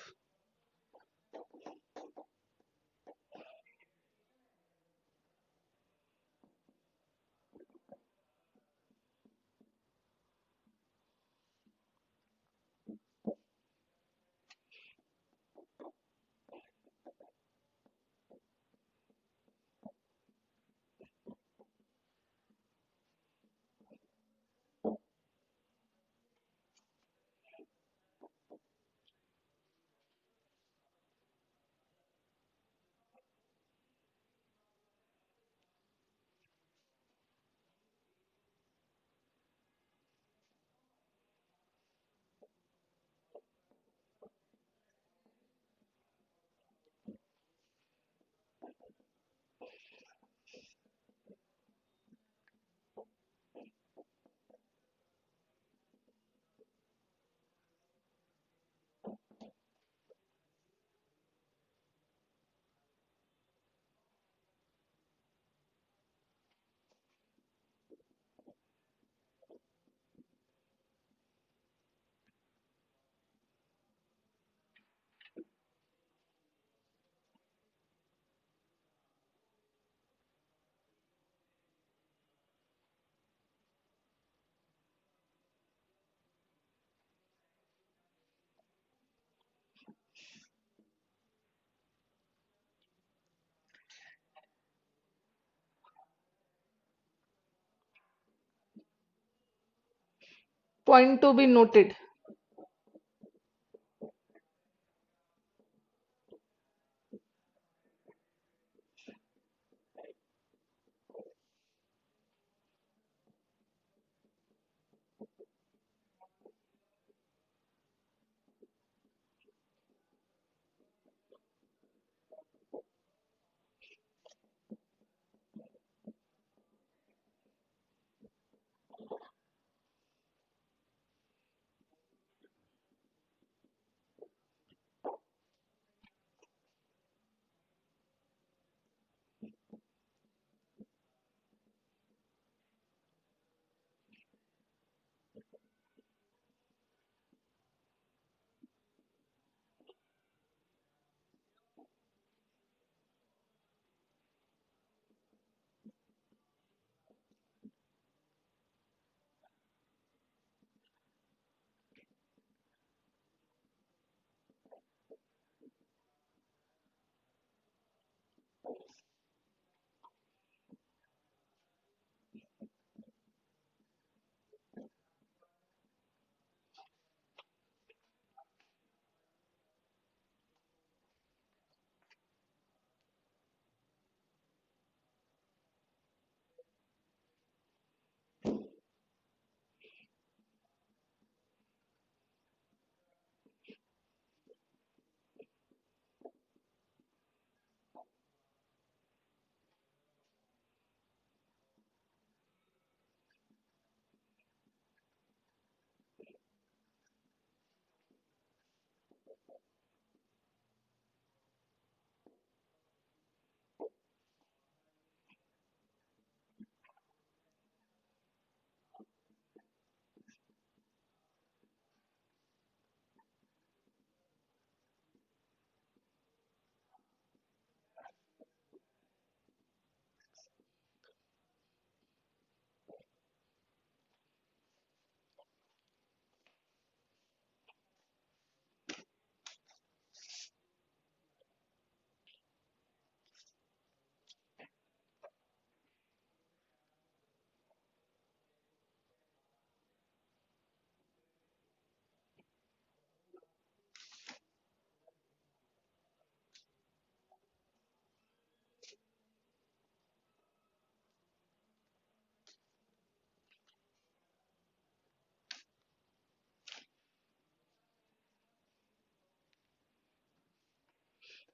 Point to be noted.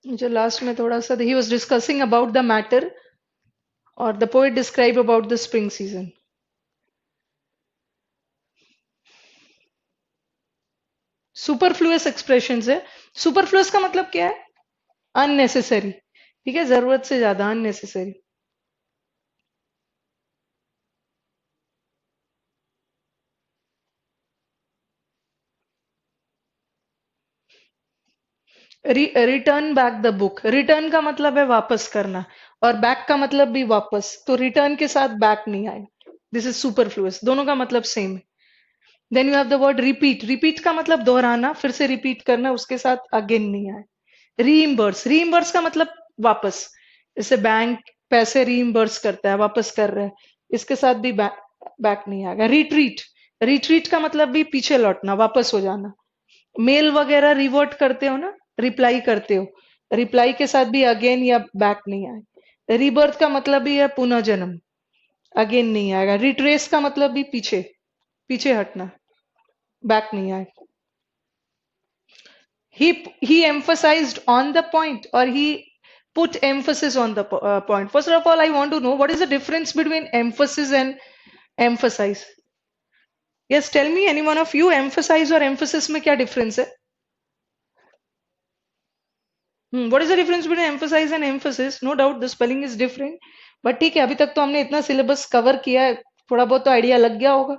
जो लास्ट में थोड़ा सा he was discussing about the matter और the poet describe about the spring season. Superfluous expressions है। सुपरफ्लुअस का मतलब क्या है? अननेसेसरी। ठीक है, जरूरत से ज्यादा, unnecessary. Return back the book. Return का मतलब है वापस करना, और बैक का मतलब भी वापस, तो रिटर्न के साथ बैक नहीं आएगा। दिस इज सुपरफ्लुअस, दोनों का मतलब सेम है। Then you have the word repeat. Repeat का मतलब दोहराना, फिर से रिपीट करना, उसके साथ अगेन नहीं आए। रीइम्बर्स। रीइम्बर्स का मतलब वापस, जैसे बैंक पैसे रीइम्बर्स करता है, वापस कर रहा है, इसके साथ भी बैक नहीं आएगा। रिट्रीट। रिट्रीट का मतलब भी पीछे लौटना, वापस हो जाना। मेल वगैरह रिवर्ट करते हो ना, रिप्लाई करते हो, रिप्लाई के साथ भी अगेन या बैक नहीं आए। रीबर्थ का मतलब भी है पुनर्जन्म, अगेन नहीं आएगा। रिट्रेस का मतलब भी पीछे, पीछे हटना, बैक नहीं आए। he emphasized on the point, or he put emphasis on the point. First of all, I want to know what is the difference between emphasis and emphasize. Yes, tell me, any one of you, emphasize or emphasis में क्या difference है? What is the difference between emphasize and emphasis? No doubt the spelling is different, but ठीक है, अभी तक तो हमने इतना syllabus cover किया है, थोड़ा बहुत तो आइडिया लग गया होगा।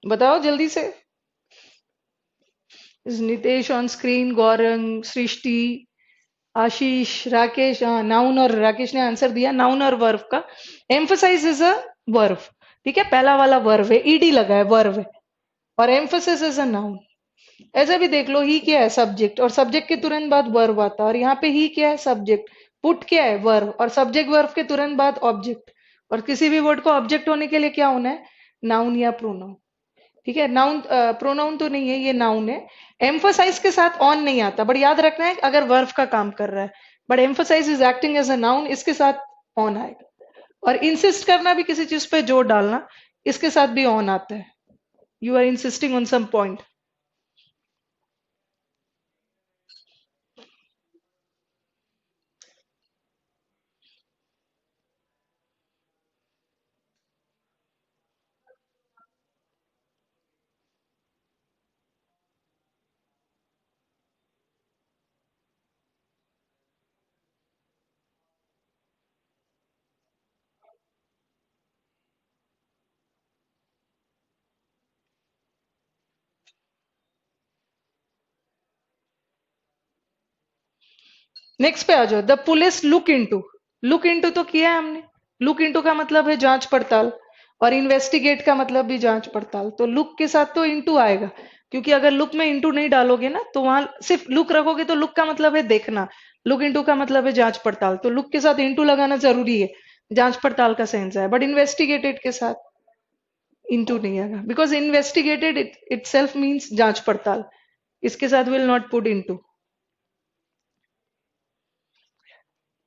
बताओ जल्दी से। Is Nitesh on screen? Gaurang, Srishti, आशीष, राकेश, हाँ नाउन, और राकेश ने आंसर दिया नाउन और वर्ब का। Emphasize is a verb. ठीक है, पहला वाला वर्ब है, ईडी लगा है, वर्ब है। और एम्फोसिस इज अ नाउन। ऐसा भी देख लो, ही क्या है? सब्जेक्ट, और सब्जेक्ट के तुरंत बाद वर्ब आता है, और यहाँ पे ही क्या है? सब्जेक्ट। पुट क्या है? वर्ब, और सब्जेक्ट वर्ब के तुरंत बाद ऑब्जेक्ट। और किसी भी वर्ड को ऑब्जेक्ट होने के लिए क्या होना है? नाउन या प्रोनाउन। ठीक है, नाउन प्रोनाउन तो नहीं है, ये नाउन है। एम्फोसाइज के साथ ऑन नहीं आता, बट याद रखना है अगर वर्ब का काम कर रहा है। But emphasize is acting as a noun, इसके साथ ऑन आएगा। और इंसिस्ट करना भी, किसी चीज पे जोर डालना, इसके साथ भी ऑन आता है। You are insisting on some point. Next पे आ जाओ। The police look into. Look into तो किया है हमने। लुक इनटू का मतलब है जांच पड़ताल, और इन्वेस्टिगेट का मतलब भी जांच पड़ताल। तो लुक के साथ तो इनटू आएगा, क्योंकि अगर लुक में इनटू नहीं डालोगे ना, तो वहां सिर्फ लुक रखोगे, तो लुक का मतलब है देखना, लुक इनटू का मतलब है जांच पड़ताल, तो लुक के साथ इनटू लगाना जरूरी है। जांच पड़ताल का सेंस है, बट इन्वेस्टिगेटेड के साथ इनटू नहीं आएगा, because investigated it self means जांच पड़ताल, इसके साथ will not put into.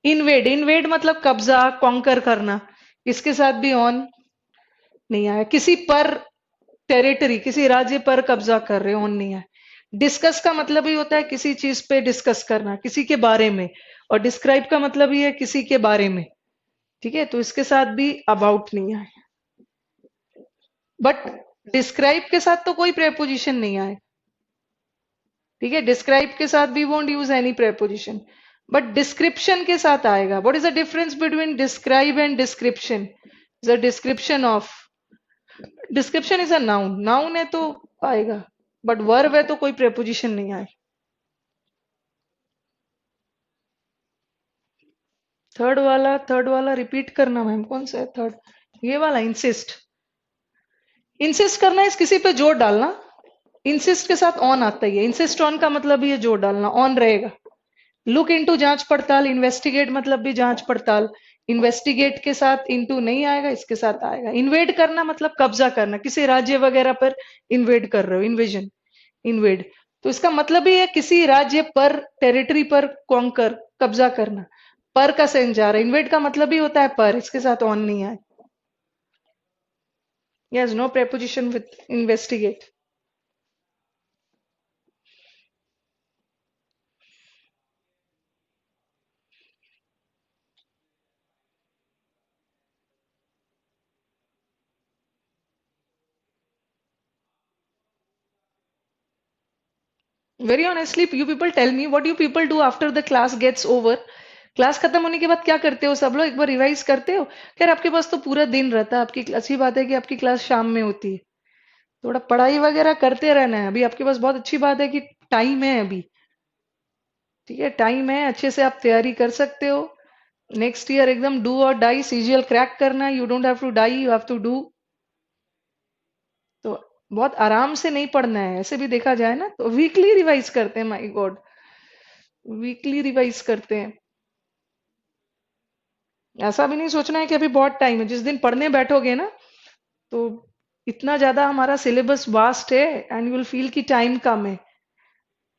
Invade. Invade मतलब कब्जा, कॉन्कर करना, इसके साथ भी ऑन नहीं आया। किसी पर टेरिटरी, किसी राज्य पर कब्जा कर रहे, ऑन नहीं आया। डिस्कस का मतलब ही होता है किसी चीज पे डिस्कस करना, किसी के बारे में। और डिस्क्राइब का मतलब ही है किसी के बारे में। ठीक है, तो इसके साथ भी अबाउट नहीं आए। बट डिस्क्राइब के साथ तो कोई प्रेपोजिशन नहीं आए। ठीक है, डिस्क्राइब के साथ भी won't use any preposition, but description के साथ आएगा। What is the difference between describe and description? Is a description of. Description is a noun, noun है तो आएगा, बट वर्ब है तो कोई प्रेपोजिशन नहीं आए। थर्ड वाला रिपीट करना मैम, कौन सा है थर्ड? ये वाला, इंसिस्ट। इंसिस्ट करना है किसी पे जोर डालना। इंसिस्ट के साथ ऑन आता ही है। इंसिस्ट ऑन का मतलब ही है जोर डालना, ऑन रहेगा। लुक इनटू जांच पड़ताल, इन्वेस्टिगेट मतलब भी जांच पड़ताल, इन्वेस्टिगेट के साथ इनटू नहीं आएगा, इसके साथ आएगा। इन्वेड करना मतलब कब्जा करना, किसी राज्य वगैरह पर इन्वेड कर रहे हो, इन्वेजन, इन्वेड। तो इसका मतलब ही है किसी राज्य पर, टेरिटरी पर कॉन्कर कब्जा करना। पर का सेंस जा रहा है, इन्वेट का मतलब ही होता है पर, इसके साथ ऑन नहीं है। Yes, no preposition with investigate. Very honestly, you people tell me what you people do after the class gets over. Class खत्म होने के बाद क्या करते हो सब लोग? एक बार रिवाइज करते हो? खैर, आपके पास तो पूरा दिन रहता है, आपकी अच्छी बात है कि आपकी क्लास शाम में होती है। थोड़ा पढ़ाई वगैरह करते रहना है। अभी आपके पास बहुत अच्छी बात है कि टाइम है अभी। ठीक है, टाइम है, अच्छे से आप तैयारी कर सकते हो। नेक्स्ट ईयर एकदम डू और डाई सीजीएल क्रैक करना है। You don't have to die, you have to do. तो बहुत आराम से नहीं पढ़ना है, ऐसे भी देखा जाए ना तो वीकली रिवाइज करते हैं, माय गॉड, वीकली रिवाइज करते हैं। ऐसा भी नहीं सोचना है कि अभी बहुत टाइम है। जिस दिन पढ़ने बैठोगे ना, तो इतना ज्यादा हमारा सिलेबस वास्ट है एंड यू विल फील कि टाइम कम है।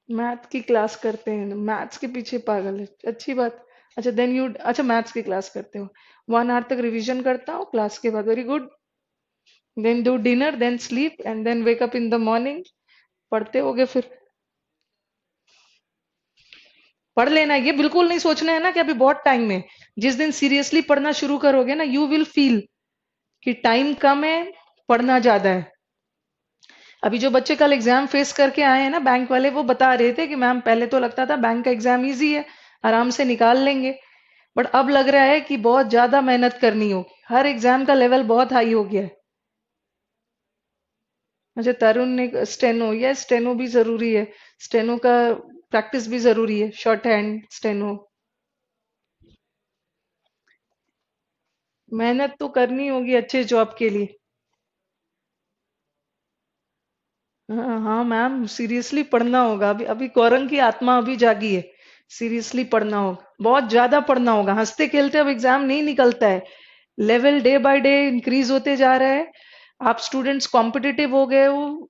मैथ की क्लास करते हैं, मैथ्स के पीछे पागल है, अच्छी बात। अच्छा, देन यू, अच्छा मैथ्स की क्लास करते हो। 1 आवर तक रिवीजन करता हूँ क्लास के बाद, very good. Then do dinner, then sleep and then wake up in the morning. पढ़ते होगे फिर। पढ़ लेना है, ये बिल्कुल नहीं सोचना है ना कि अभी बहुत टाइम है। जिस दिन सीरियसली पढ़ना शुरू करोगे ना, यू विल फील कि टाइम कम है, पढ़ना ज्यादा है। अभी जो बच्चे कल एग्जाम फेस करके आए हैं ना, बैंक वाले, वो बता रहे थे कि मैम पहले तो लगता था बैंक का एग्जाम इजी है, आराम से निकाल लेंगे, बट अब लग रहा है कि बहुत ज्यादा मेहनत करनी होगी, हर एग्जाम का लेवल बहुत हाई हो गया है। अच्छा, तरुण ने स्टेनो, यस स्टेनो भी जरूरी है। स्टेनो का प्रैक्टिस भी जरूरी है, शॉर्ट हैंड स्टेनो। मेहनत तो करनी होगी अच्छे जॉब के लिए। हाँ हाँ मैम, सीरियसली पढ़ना होगा। अभी अभी गौरंग की आत्मा अभी जागी है। सीरियसली पढ़ना होगा, बहुत ज्यादा पढ़ना होगा। हंसते खेलते अब एग्जाम नहीं निकलता है। Level day by day increase होते जा रहा है। आप स्टूडेंट्स कॉम्पिटिटिव हो गए हो,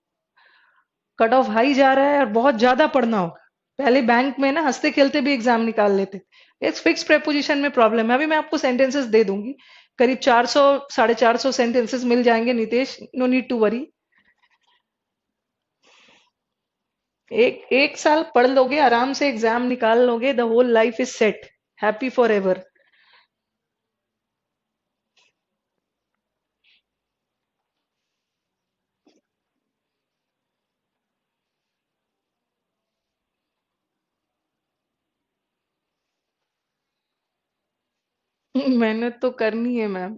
कट ऑफ हाई जा रहा है, और बहुत ज्यादा पढ़ना होगा। पहले बैंक में ना हंसते खेलते भी एग्जाम निकाल लेते। एक फिक्स प्रेपोजिशन में प्रॉब्लम है। अभी मैं आपको सेंटेंसेस दे दूंगी, करीब 400 450 सेंटेंसेस मिल जाएंगे Nitesh, no need to worry. एक एक साल पढ़ लोगे, आराम से एग्जाम निकाल लोगे, the whole life is set, happy forever. मेहनत तो करनी है मैम,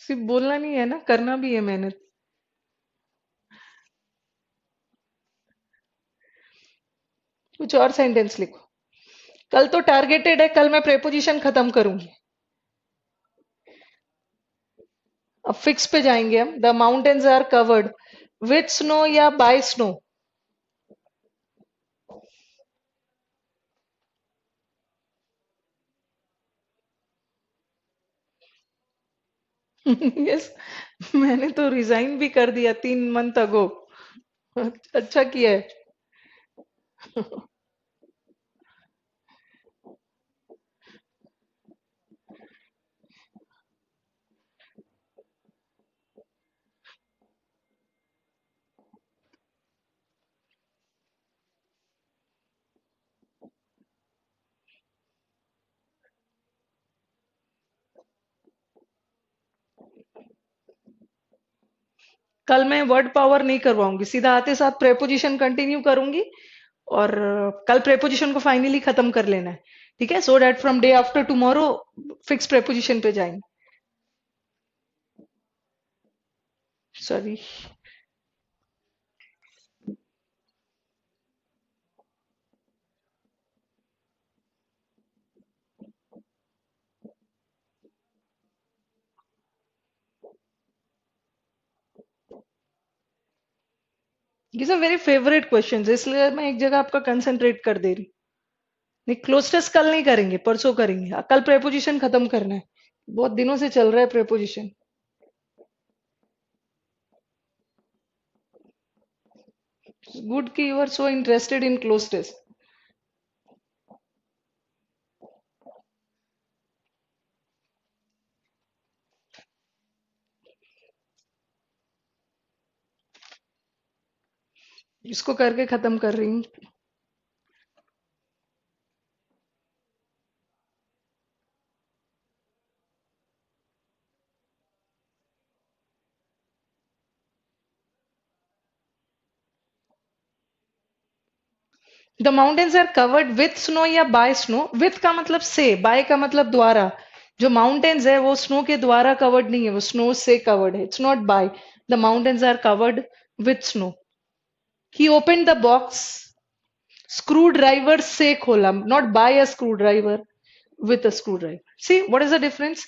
सिर्फ बोलना नहीं है ना, करना भी है मेहनत। कुछ और सेंटेंस लिखो। कल तो टारगेटेड है, कल मैं प्रेपोजिशन खत्म करूंगी। अब फिक्स पे जाएंगे हम। The mountains are covered with snow या बाय स्नो। यस, मैंने तो रिजाइन भी कर दिया 3 मंथ अगो। अच्छा किया है। कल मैं वर्ड पावर नहीं करवाऊंगी, सीधा आते साथ प्रेपोजिशन कंटिन्यू करूंगी। और कल प्रेपोजिशन को फाइनली खत्म कर लेना है। ठीक है, so that from day after tomorrow fix preposition पे जाएंगे। सॉरी। ये सब वेरी फेवरेट क्वेश्चन, इसलिए मैं एक जगह आपका कंसंट्रेट कर दे रही। नहीं, क्लोज टेस्ट कल नहीं करेंगे, परसों करेंगे। कल प्रेपोजिशन खत्म करना है, बहुत दिनों से चल रहा है प्रेपोजिशन। गुड कि you are so interested in cloze test. इसको करके खत्म कर रही हूँ। The mountains are covered with snow या बाय स्नो। विथ का मतलब से, बाय का मतलब द्वारा। जो माउंटेन्स है वो स्नो के द्वारा कवर्ड नहीं है, वो स्नो से कवर्ड है। It's not by. The mountains are covered with snow. He open the box, screwdriver से खोला, not by a screwdriver, with a screwdriver. See what is the difference?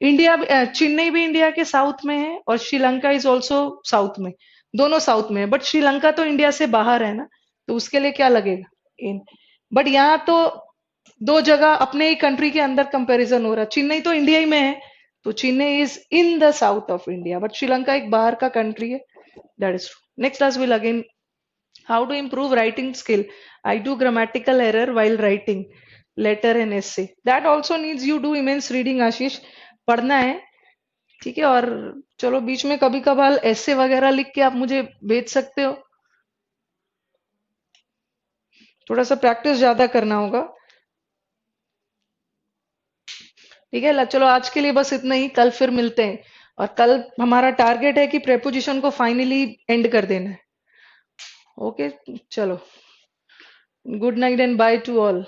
India, Chennai भी India के south में है और Sri Lanka is also south में। दोनों south में है, बट श्रीलंका तो इंडिया से बाहर है ना, तो उसके लिए क्या लगेगा? इन। बट यहाँ तो दो जगह अपने ही कंट्री के अंदर कंपैरिजन हो रहा है। चेन्नई तो इंडिया ही में है, तो Chennai is in the south of India, but Sri Lanka एक बाहर का कंट्री है। That is true. Next class will again, how to improve writing skill. I do grammatical error while writing letter and essay. That also needs you do immense reading, आशीष। पढ़ना है, ठीक है। और चलो बीच में कभी कभार ऐसे वगैरह लिख के आप मुझे भेज सकते हो। थोड़ा सा प्रैक्टिस ज्यादा करना होगा, ठीक है। चलो आज के लिए बस इतना ही, कल फिर मिलते हैं। और कल हमारा टारगेट है कि प्रेपोजिशन को फाइनली एंड कर देना है। ओके, चलो, good night and by two all.